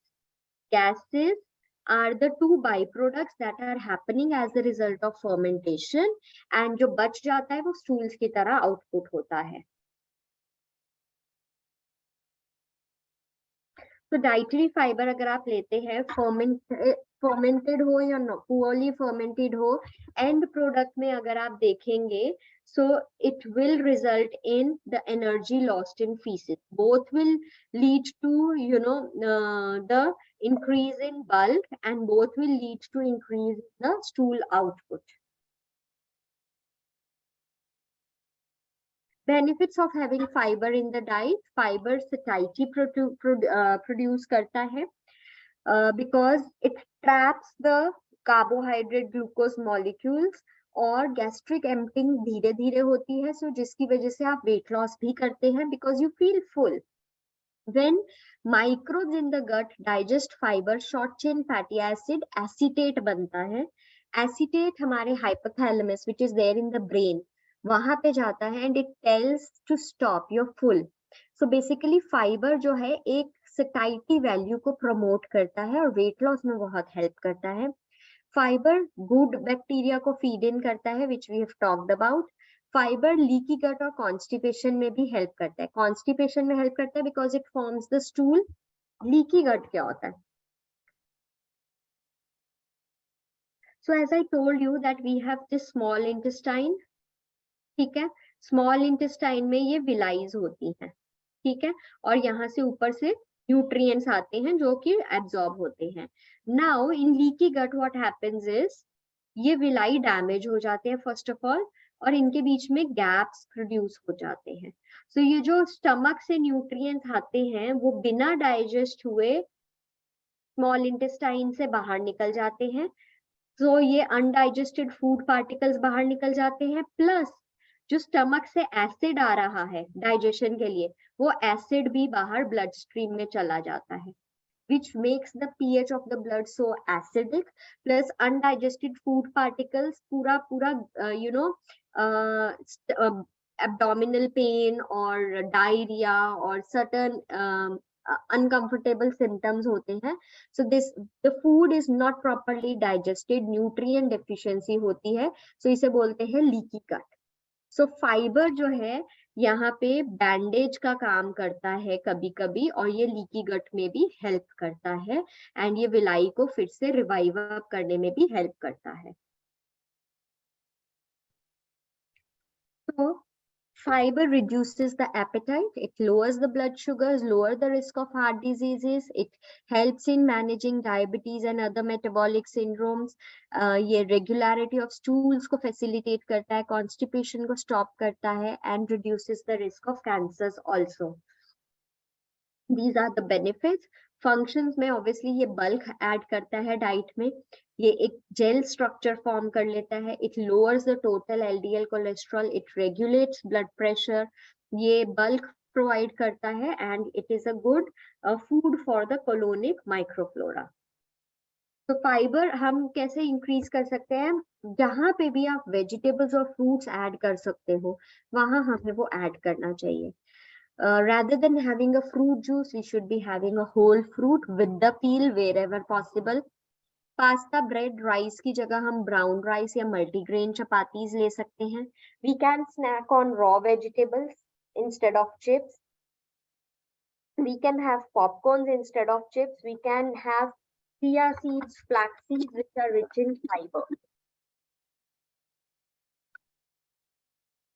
gases are the two byproducts that are happening as a result of fermentation, and जो बच जाता है वो stools की तरह output होता है. तो डाइटरी फाइबर अगर आप लेते हैं फर्मेंटेड हो या पुअरली फर्मेंटेड हो, एंड प्रोडक्ट में अगर आप देखेंगे, so it will result in the energy lost in feces. Both will lead to the increase in bulk, and both will lead to increase the stool output. Benefits of having fiber in the diet. Fiber satiety produce करता है because it traps the carbohydrate glucose molecules, और gastric emptying धीरे धीरे होती है, so जिसकी वजह से आप weight loss भी करते हैं because you feel full. When microbes in the gut digest fiber, short chain fatty acid acetate बनता है. Acetate हमारे hypothalamus which is there in the brain वहां पे जाता है, and it tells to stop, you're full. So basically fiber जो है एक satiety value को promote करता है और weight loss में बहुत help करता है. Fiber good bacteria को feed in करता है, which we have talked about. Fiber leaky gut और constipation में भी help करता है. Constipation में help करता है because it forms the stool. Leaky gut क्या होता है? So as I told you that we have this small intestine. ठीक है, स्मॉल इंटेस्टाइन में ये विलाइज होती है. ठीक है, और यहाँ से ऊपर से न्यूट्रिएंट्स आते हैं जो कि एब्जॉर्ब होते हैं. Now in leaky gut what happens is ये विलाई डैमेज हो जाते हैं फर्स्ट ऑफ ऑल, और इनके बीच में गैप्स प्रोड्यूस हो जाते हैं। सो ये जो स्टमक से न्यूट्रिएंट्स आते हैं वो बिना डाइजेस्ट हुए स्मॉल इंटेस्टाइन से बाहर निकल जाते हैं। तो ये अनडाइजेस्टेड फूड पार्टिकल्स बाहर निकल जाते हैं, प्लस जो स्टमक से एसिड आ रहा है डाइजेशन के लिए, वो एसिड भी बाहर ब्लड स्ट्रीम में चला जाता है, which makes the pH of the blood so acidic, plus undigested food particles पूरा पूरा abdominal pain or diarrhea or certain uncomfortable symptoms होते हैं. So the food is not properly digested, nutrient deficiency होती है, so इसे बोलते हैं leaky gut. सो fibre जो है यहाँ पे बैंडेज का काम करता है कभी कभी, और ये लीकी गट में भी हेल्प करता है, एंड ये विलाई को फिर से रिवाइव अप करने में भी हेल्प करता है. तो fiber reduces the appetite, it lowers the blood sugars, lower the risk of heart diseases, it helps in managing diabetes and other metabolic syndromes. ये regularity of stools को facilitate करता है, constipation को stop करता है, and reduces the risk of cancers also. These are the benefits. Functions में obviously ये bulk add करता है diet में, ये एक gel structure form कर लेता है, it lowers the total LDL cholesterol, it regulates blood pressure, ये bulk provide करता है, and it is a good food for the colonic microflora. तो फाइबर हम कैसे इंक्रीज कर सकते हैं? जहां पे भी आप वेजिटेबल्स और फ्रूट्स ऐड कर सकते हो वहां हमें वो ऐड करना चाहिए. Rather than having a fruit juice, we should be having a whole fruit with the peel wherever possible. Pasta, bread, rice की जगह हम brown rice या multigrain chapatis ले सकते हैं. We can snack on raw vegetables instead of chips. We can have popcorns instead of chips. We can have chia seeds, flax seeds, which are rich in fiber.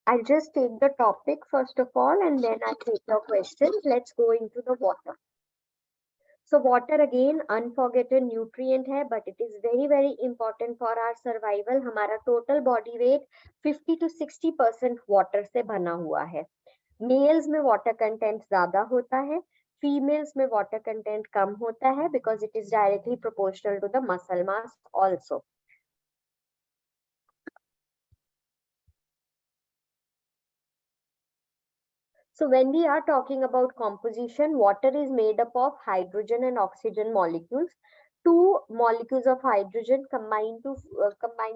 I'll just take the topic first of all, and then I'll take your questions. Let's go into the water. So water again unforgotten nutrient है, but it is very very important for our survival. हमारा total body weight 50 to 60% water से बना हुआ है. Males में water content ज़्यादा होता है, females में water content कम होता है, because it is directly proportional to the muscle mass also. So when we are talking about composition, water is made up of hydrogen and oxygen molecules. Two molecules of hydrogen combine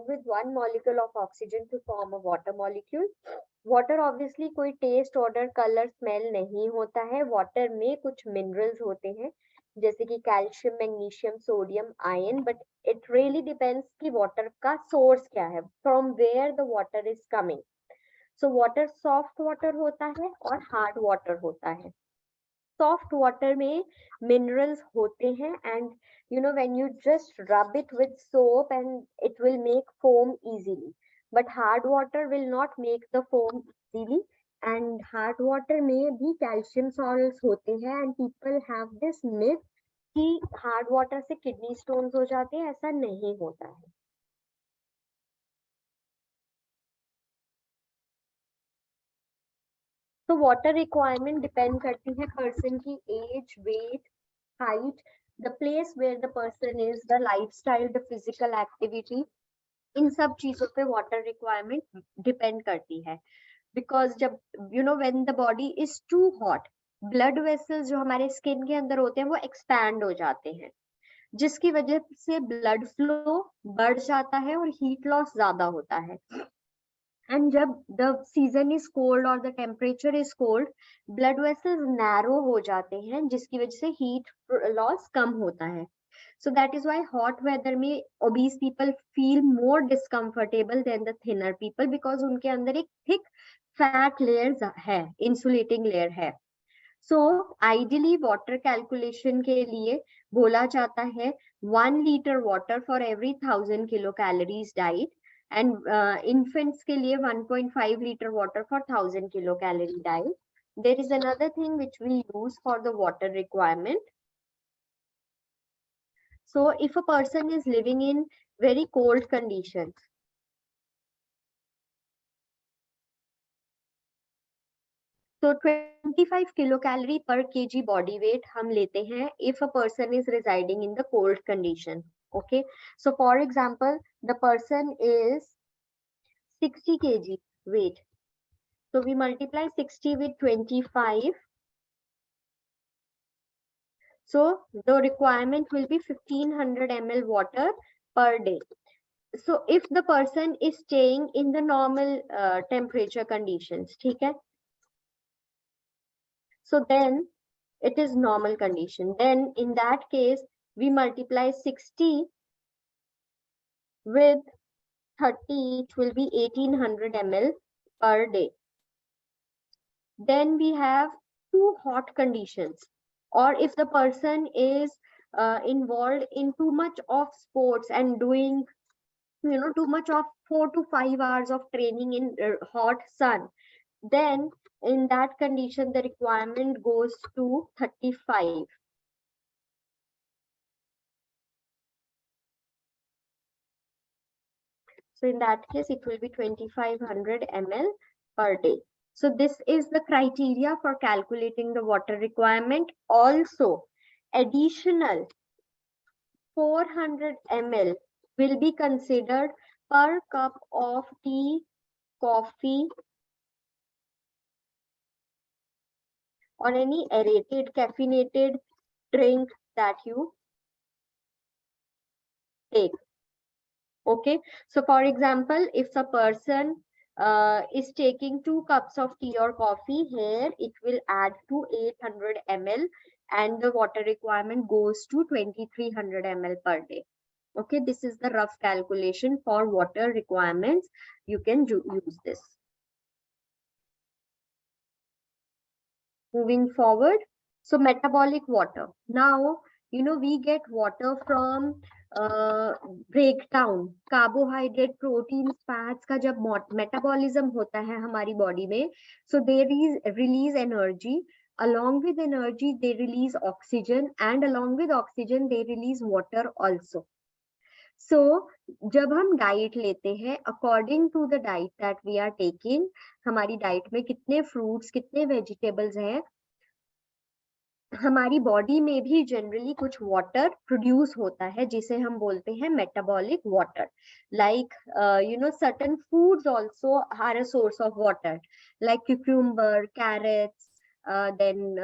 with one molecule of oxygen to form a water molecule. Water obviously कोई taste, odor, color, smell नहीं होता है. Water में कुछ minerals होते हैं जैसे कि calcium, magnesium, sodium, iron. But it really depends कि water का source क्या है, from where the water is coming. So water soft water होता है और hard water होता है. Soft water में minerals होते हैं, and you know when you just rub it with soap and it will make foam easily. But hard water will not make the foam easily, and hard water में भी calcium salts होते हैं, and people have this myth कि hard water से kidney stones हो जाते हैं. ऐसा नहीं होता है. तो वाटर रिक्वायरमेंट डिपेंड करती है पर्सन की age, weight, height, the place where the person is, the lifestyle, the physical activity. इन सब चीजों पे वाटर रिक्वायरमेंट डिपेंड करती है. बिकॉज जब when the body is too hot, blood vessels जो हमारे स्किन के अंदर होते हैं वो एक्सपैंड हो जाते हैं, जिसकी वजह से ब्लड फ्लो बढ़ जाता है और हीट लॉस ज्यादा होता है. एंड जब द सीजन इज कोल्ड और the temperature is cold, blood vessels narrow हो जाते हैं, जिसकी वजह से हीट लॉस कम होता है. So that is why hot weather में obese people feel more discomfortable than the thinner people, because उनके अंदर एक thick fat layers है, insulating layer है. So ideally water calculation के लिए बोला जाता है 1 liter water for every 1000 kilocalories diet, and infants के लिए 1.5 liter water for 1000 kilocalorie diet. There is another thing which we use for the water requirement. So if a person is living in very cold conditions, So 25 kilocalorie per kg body weight हम लेते हैं if a person is residing in the cold condition. Okay, so for example, the person is 60 kg weight. So we multiply 60 with 25. So the requirement will be 1500 ml water per day. So if the person is staying in the normal temperature conditions, ठीक है? So then it is normal condition. Then in that case, we multiply 60 with 30, it will be 1800 ml per day. Then we have two hot conditions, or if the person is involved in too much of sports and doing too much of 4 to 5 hours of training in hot sun, then in that condition the requirement goes to 35. So in that case, it will be 2500 ml per day. So this is the criteria for calculating the water requirement. Also, additional 400 ml will be considered per cup of tea, coffee, or any aerated, caffeinated drink that you take. Okay, so for example, if a person is taking 2 cups of tea or coffee, here it will add to 800 ml and the water requirement goes to 2300 ml per day. Okay, this is the rough calculation for water requirements. You can use this. Moving forward, so metabolic water. Now, we get water from breakdown, carbohydrate, proteins, fats का जब metabolism होता है हमारी body में, so they release energy. Along with energy, they release oxygen, and along with oxygen, they release water also. So जब हम diet लेते हैं, according to the diet that we are taking, हमारी डाइट में कितने फ्रूट्स, कितने vegetables हैं, हमारी बॉडी में भी जनरली कुछ वाटर प्रोड्यूस होता है जिसे हम बोलते हैं metabolic water. Like certain foods also are a source of water, like cucumber, carrots, then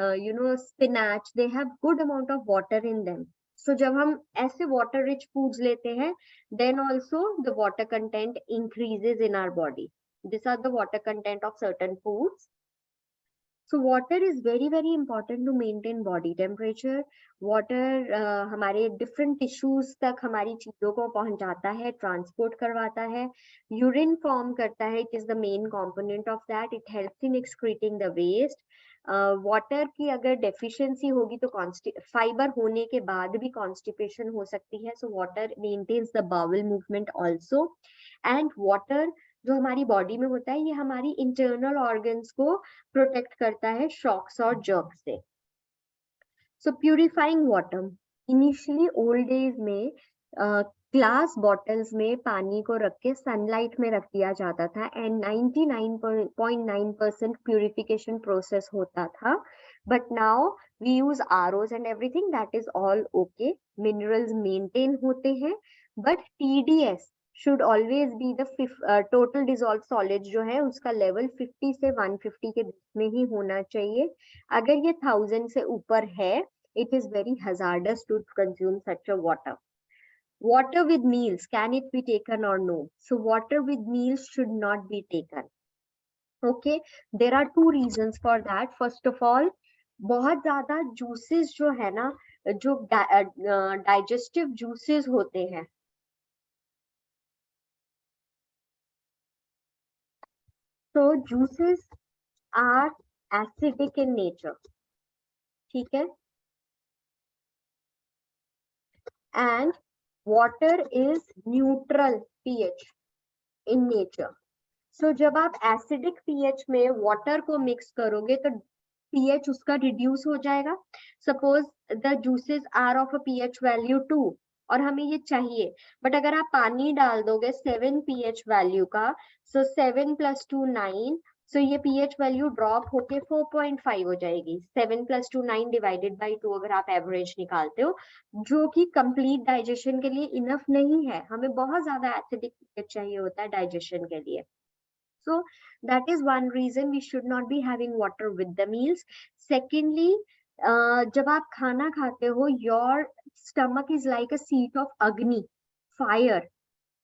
spinach, they have good amount of water in them. So जब हम ऐसे water rich foods लेते हैं, then also the water content increases in our body. These are the water content of certain foods. So water is very very important to maintain body temperature. Water हमारे different tissues तक हमारी चीजों को पहुंचाता है, transport करवाता है, urine form करता है, it is the main component of that, it helps in excreting the waste. Water की अगर डेफिशिएंसी होगी तो फाइबर होने के बाद भी कॉन्स्टिपेशन हो सकती है. So water maintains the bowel movement also. And water जो हमारी बॉडी में होता है, ये हमारी इंटरनल ऑर्गन्स को प्रोटेक्ट करता है शॉक्स और जर्क से. So purifying water, initially old days में ग्लास बॉटल्स में पानी को रख के सनलाइट में रख दिया जाता था एंड 99.9% प्यूरिफिकेशन प्रोसेस होता था. But now we use ROs and everything, that is all okay, minerals maintain होते हैं, but TDS should always be the total dissolved solid जो है उसका लेवल 50 से 150 के बीच में ही होना चाहिए. अगर ये 1000 से ऊपर है, it is very hazardous to consume such a water. Water with meals, can it be taken or no? So water with meals should not be taken. Okay, there are two reasons for that. First of all, बहुत ज्यादा juices जो है ना, जो digestive juices होते हैं, so juices are acidic in nature. ठीक है, and water is neutral pH in nature. So जब आप acidic pH में water को mix करोगे तो pH उसका reduce हो जाएगा. Suppose the juices are of a pH value 2 और हमें ये चाहिए, बट अगर आप पानी डाल दोगे 7 pH वैल्यू का, so 7 + 2 9 सो ये pH वैल्यू ड्रॉप होके 4.5 हो जाएगी. 7 + 2 9 डिवाइडेड बाई 2 अगर आप एवरेज निकालते हो, जो कि कंप्लीट डाइजेशन के लिए इनफ नहीं है. हमें बहुत ज्यादा एसिडिक pH चाहिए होता है डाइजेशन के लिए. So that is one reason we should not be having water with the meals. Secondly, जब आप खाना खाते हो, your stomach is like a seat of agni, fire.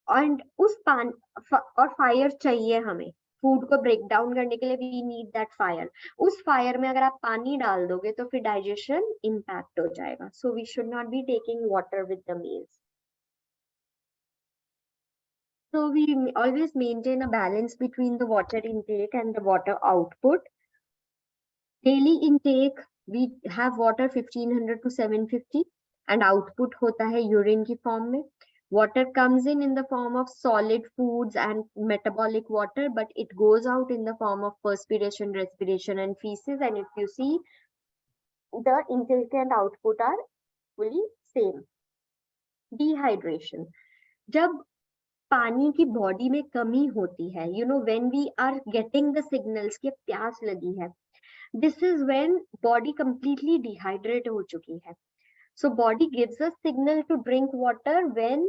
And उस पान और फायर चाहिए हमें फूड को ब्रेक डाउन करने के लिए. We need that fire. उस फायर में अगर आप पानी डाल दोगे तो फिर डाइजेशन इम्पैक्ट हो जाएगा. So we should not be taking water with the meals. So we always maintain a balance between the water intake and the water output. Daily intake, we have water 1500 to 750 and output hota hai urine ki form mein. Water comes in the form of solid foods and metabolic water, but it goes out in the form of perspiration, respiration and feces. And if you see, the intake and output are fully same. Dehydration. जब पानी की body में कमी होती है, you know when we are getting the signals कि प्यास लगी है, this is when body completely dehydrate हो चुकी है. So body gives us signal to drink water when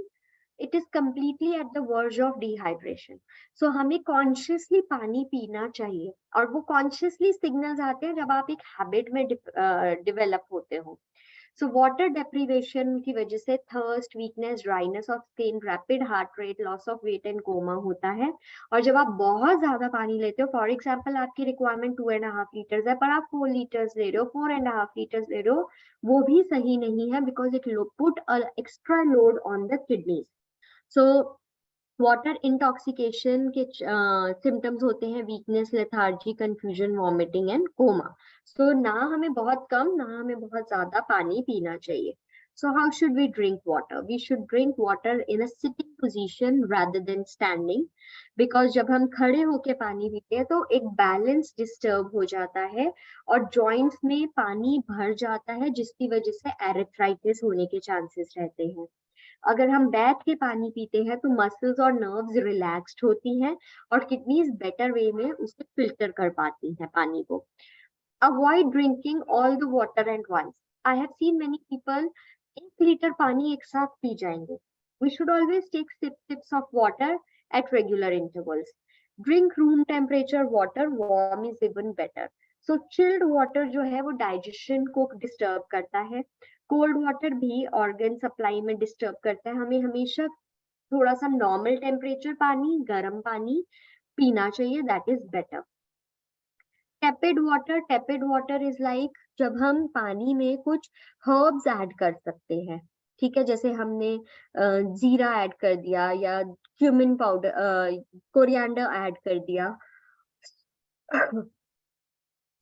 it is completely at the verge of dehydration. So हमें consciously पानी पीना चाहिए, और वो कॉन्शियसली सिग्नल्स आते हैं जब आप एक हैबिट में डेवलप होते हो. सो वाटर डेप्रीवेशन की वजह से thirst, weakness, dryness of skin, rapid heart rate, loss of weight and coma होता है. और जब आप बहुत ज्यादा पानी लेते हो, फॉर एग्जाम्पल आपकी रिक्वायरमेंट 2.5 लीटर्स है पर आप 4 लीटर्स ले रहे हो, 4.5 लीटर्स ले रहे हो, वो भी सही नहीं है, because it put extra load on the kidneys. So water intoxication के सिम्टम्स होते हैं weakness, lethargy, confusion, vomiting and coma. So ना हमें बहुत कम ना हमें बहुत ज्यादा पानी पीना चाहिए. So how should we drink water? We should drink water in a sitting position rather than standing, because जब हम खड़े होके पानी पीते हैं तो एक बैलेंस डिस्टर्ब हो जाता है और जॉइंट्स में पानी भर जाता है, जिसकी वजह से एरेथ्राइटिस होने के चांसेस रहते हैं. अगर हम बैठ के पानी पीते हैं तो मसल्स और नर्व्स रिलैक्स्ड होती हैं और किडनीज बेटर वे में उसे फिल्टर कर पाती हैं पानी को. Avoid drinking all the water at once. I have seen many people 1 litre पानी एक साथ पी जाएंगे. We should always take sips of water at regular intervals. Drink room temperature water, warm is even better. So chilled water जो है वो digestion को disturb करता है. कोल्ड वाटर भी ऑर्गन सप्लाई में डिस्टर्ब करता है. हमें हमेशा थोड़ा सा नॉर्मल टेम्परेचर पानी, गर्म पानी पीना चाहिए, that is better. Tepid water is like जब हम पानी में कुछ हर्ब्स ऐड कर सकते हैं. ठीक है, जैसे हमने जीरा ऐड कर दिया या क्यूमिन पाउडर, कोरिएंडर ऐड कर दिया,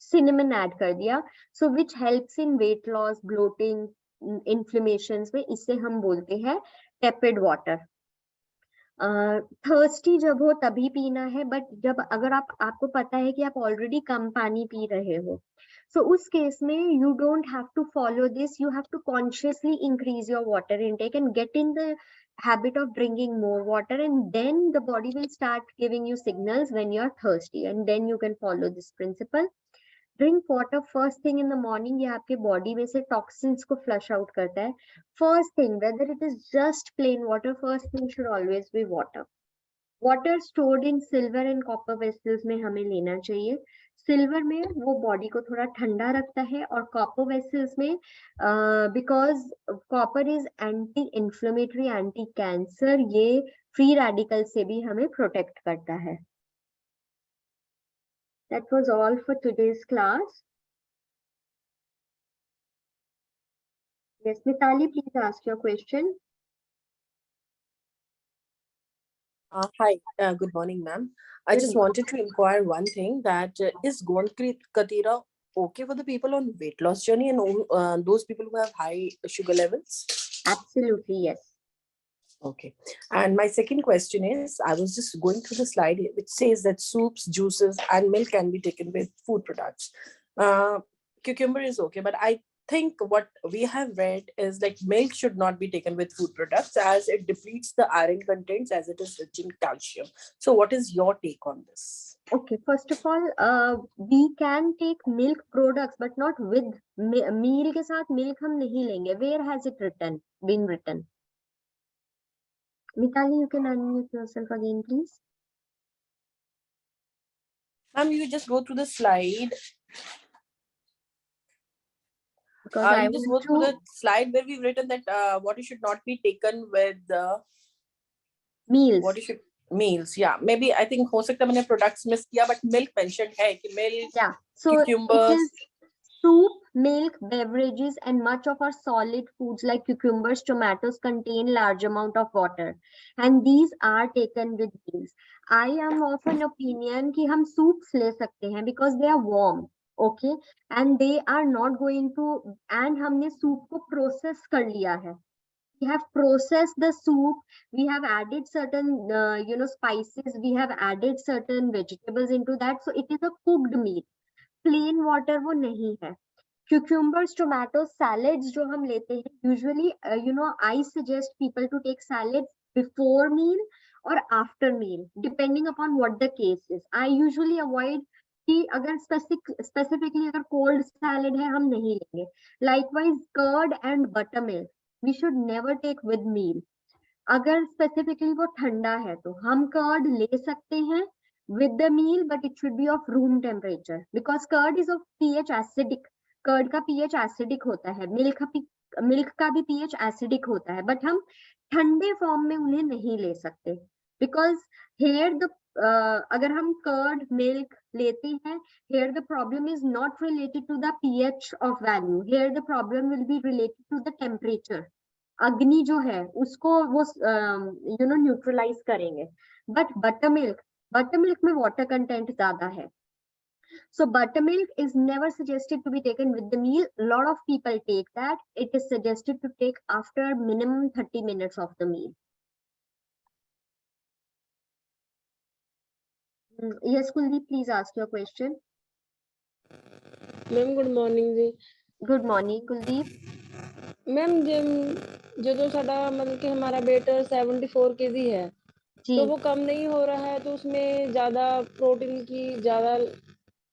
सिनेमन ऐड कर दिया. So which helps in weight loss, bloating, inflammations में. इससे हम बोलते हैं टेपिड वाटर. थर्स्टी जब हो तभी पीना है, बट जब अगर आपको पता है कि आप ऑलरेडी कम पानी पी रहे हो, सो उस केस में you don't have to follow this. You have to consciously increase your water intake and get in the habit of drinking more water, and then the body will start giving you signals when you are thirsty, and then you can follow this principle. Drink water first thing in the morning. ये आपके body में से toxins को flush out करता है. First thing, whether it is just plain water, first thing should always be water. Water stored in silver and copper vessels में हमें लेना चाहिए. सिल्वर में वो बॉडी को थोड़ा ठंडा रखता है, और कॉपर वेसल्स में because copper is anti inflammatory, anti cancer, ये फ्री रेडिकल से भी हमें प्रोटेक्ट करता है. That was all for today's class. Yes, Mitali, please ask your question. Hi, good morning, ma'am. I just wanted to inquire one thing, that is Gond Katira okay for the people on weight loss journey and those people who have high sugar levels? Absolutely, yes. Okay. And my second question is, I was just going through the slide which says that soups, juices and milk can be taken with food products. Cucumber is okay, but I think what we have read is like milk should not be taken with food products as it depletes the iron contents as it is rich in calcium. So what is your take on this? Okay, first of all, we can take milk products, but not with meal के साथ milk हम नहीं लेंगे. Where has it been written? Mitali, you can unmute yourself again, please. Ma'am, you just go through the slide. Because I You just go want through to the slide where we've written that what should not be taken with meals. what you should meals. Yeah, maybe I think हो सकता है मैंने products miss किया, but milk mentioned है कि milk, Yeah, so it cucumbers. is soup, milk, beverages, and much of our solid foods like cucumbers, tomatoes contain large amount of water, and these are taken with meals. I am of an opinion कि हम soups ले सकते हैं because they are warm, okay, and they are not going to, and हमने soup को process कर लिया है. We have processed the soup, we have added certain spices, we have added certain vegetables into that, so it is a cooked meal. Plain water वो नहीं है. Cucumbers, tomatoes, salads जो हम लेते हैं, usually I suggest people to take salads before meal or after meal depending upon what the case is. I usually avoid कि अगर specifically अगर cold salad है हम नहीं लेंगे. Likewise curd and buttermilk we should never take with meal. अगर specifically वो ठंडा है तो हम कर्ड ले सकते हैं with the meal, but it should be of room temperature because curd is of pH acidic. Curd का pH acidic होता है, मिल्क का भी pH acidic होता है, but हम ठंडे फॉर्म में उन्हें नहीं ले सकते because here the अगर हम कर्ड मिल्क लेते हैं, here the problem is not related to the pH of value, here the problem will be related to the temperature. अग्नि जो है उसको वो न्यूट्रलाइज करेंगे. बट बटरमिल्क में वाटर कंटेंट ज्यादा है. So buttermilk is never suggested to be taken with the meal. A lot of people take that. It is suggested to take after minimum 30 minutes of the meal. Yes, Kuldeep, please ask your question. Ma'am good morning ji. Good morning, Kuldeep. Ma'am जो साडा मतलब कि हमारा wait 74 kg है जी. तो वो कम नहीं हो रहा है, तो उसमें ज्यादा प्रोटीन की ज्यादा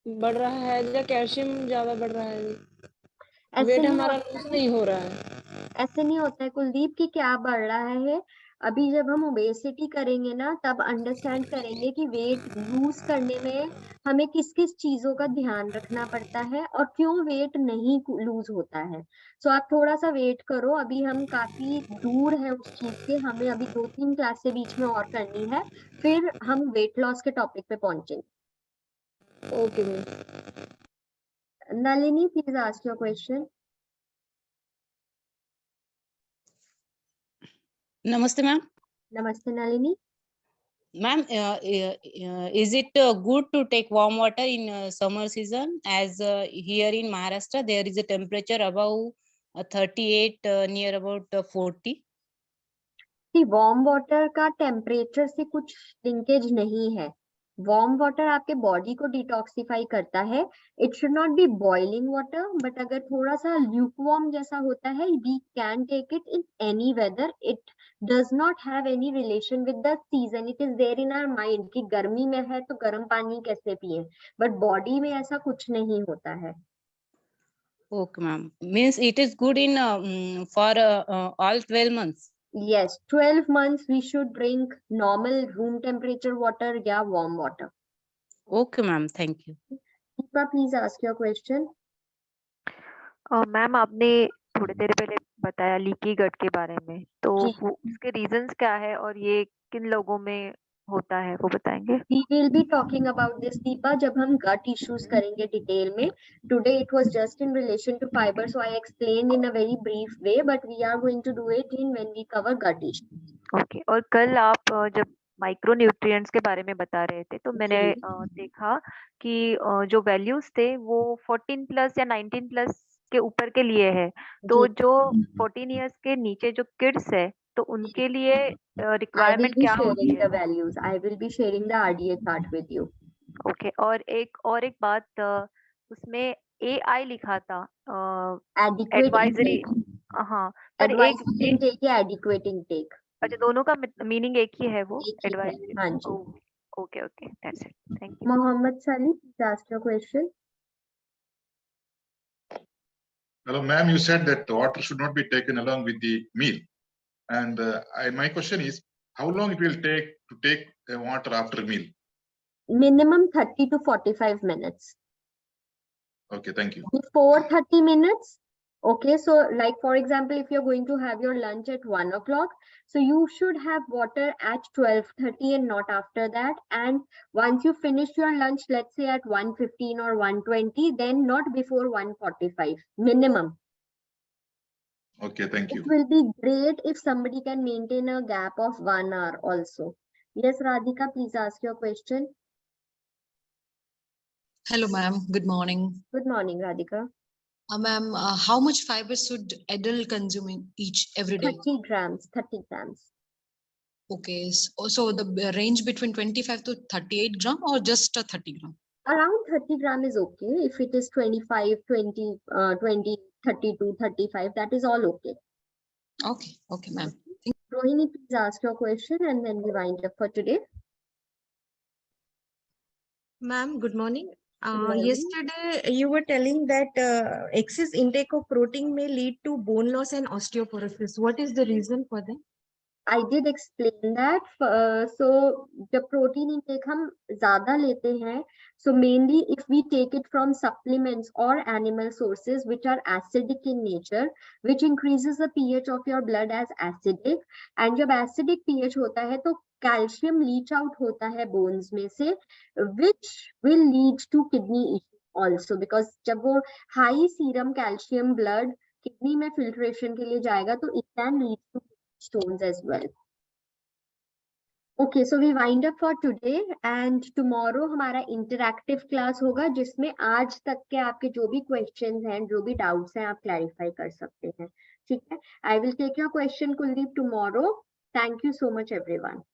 बढ़ रहा है या कैल्शियम ज्यादा बढ़ रहा है? ऐसे वेट नहीं हमारा होता लूज है. नहीं हो रहा है. ऐसे नहीं होता है कुलदीप कि क्या बढ़ रहा है. अभी जब हम ओबेसिटी करेंगे ना तब अंडरस्टैंड करेंगे कि वेट लूज करने में हमें किस किस चीजों का ध्यान रखना पड़ता है और क्यों वेट नहीं लूज होता है. सो आप थोड़ा सा वेट करो, अभी हम काफी दूर है उस चीज से, हमें अभी 2-3 क्लासेस बीच में और करनी है, फिर हम वेट लॉस के टॉपिक पे पहुंचेंगे. Okay ma'am. Nalini, please ask your question. Namaste, ma'am. नमस्ते Nalini. Ma'am, is it good to take warm water in summer season? As here in Maharashtra, there is a temperature above 38, near about 40. Warm water का temperature से कुछ linkage नहीं है. Warm water आपके body को detoxify करता है. It should not be boiling water, but अगर थोड़ा सा ल्यूकवार्म जैसा होता है we can take it in any weather. It does not have any relation with the season. It is there in our mind कि गर्मी में है तो गर्म पानी कैसे पिए, बट बॉडी में ऐसा कुछ नहीं होता है. Okay, ma'am. Means it is good in for all 12 months. Yes, 12 months we should drink normal room temperature water या warm water. Okay, ma'am. Thank you. Deepa, please ask your question. Ma'am आपने थोड़ी देर पहले बताया leaky गट के बारे में, तो जी. वो उसके रीजंस क्या है और ये किन लोगों में होता है वो बताएंगे? We will be talking about this, Deepa, जब हम gut issues करेंगे डिटेल में. Today it was just in relation to fiber, so I explained in a very brief way, but we are going to do it in when we cover gut issues. Okay. और कल आप जब micro nutrients के बारे में बता रहे थे तो मैंने देखा कि जो वैल्यूज थे वो 14 प्लस या 19 प्लस के ऊपर के लिए है, तो जी. जो 14 इयर्स के नीचे जो किड्स है तो उनके लिए I will रिक्वायरमेंट be क्या होती sharing है? the values. I will be sharing the RDA chart with you. Okay. और एक बात, उसमें AI लिखा था Adequate एडवाइजरी। intake. हाँ पर Advice एक intake या adequate intake. अच्छा दोनों का मीनिंग एक ही है वो एक ही है, एडवाइजरी। हाँ जी. Okay okay that's it, thank you. Mohammed Salih, please ask your question. Hello, ma'am. You said that water should not be taken along with the meal. And my question is, how long it will take to take water after meal? Minimum 30 to 45 minutes. Okay, thank you. Before 30 minutes. Okay, so like for example, if you're going to have your lunch at 1 o'clock, so you should have water at 12:30 and not after that. And once you finish your lunch, let's say at 1:15 or 1:20, then not before 1:45 minimum. Okay, thank It you. will be great if somebody can maintain a gap of 1 hour also. Yes, Radhika, please ask your question. Hello, ma'am. Good morning. Good morning, Radhika. Ma'am, how much fiber should adult consume in each every day? 30 grams, 30 grams. Okay, so the range between 25 to 38 gram or just 30 gram? Around 30 gram is okay. If it is 25, 20, 20, 32, 35, that is all okay. Okay, ma'am. Rohini, please ask your question and then we wind up for today. Ma'am, good morning. morning. Yesterday you were telling that excess intake of protein may lead to bone loss and osteoporosis. What is the reason for that? I did explain that. So the protein intake हम ज़्यादा लेते हैं. So mainly if we take it from supplements or animal sources which are acidic in nature, which increases the pH of your blood as acidic. And जब acidic pH होता है तो calcium leach out होता है bones में से, which will lead to kidney issues also, because जब वो high serum calcium blood kidney में filtration के लिए जाएगा तो it can lead to stones as well. Okay, so we wind up for today and tomorrow हमारा interactive class होगा जिसमें आज तक के आपके जो भी questions हैं, जो भी doubts हैं, आप clarify कर सकते हैं. ठीक है? I will take your question, Kuldeep, tomorrow. Thank you so much, everyone.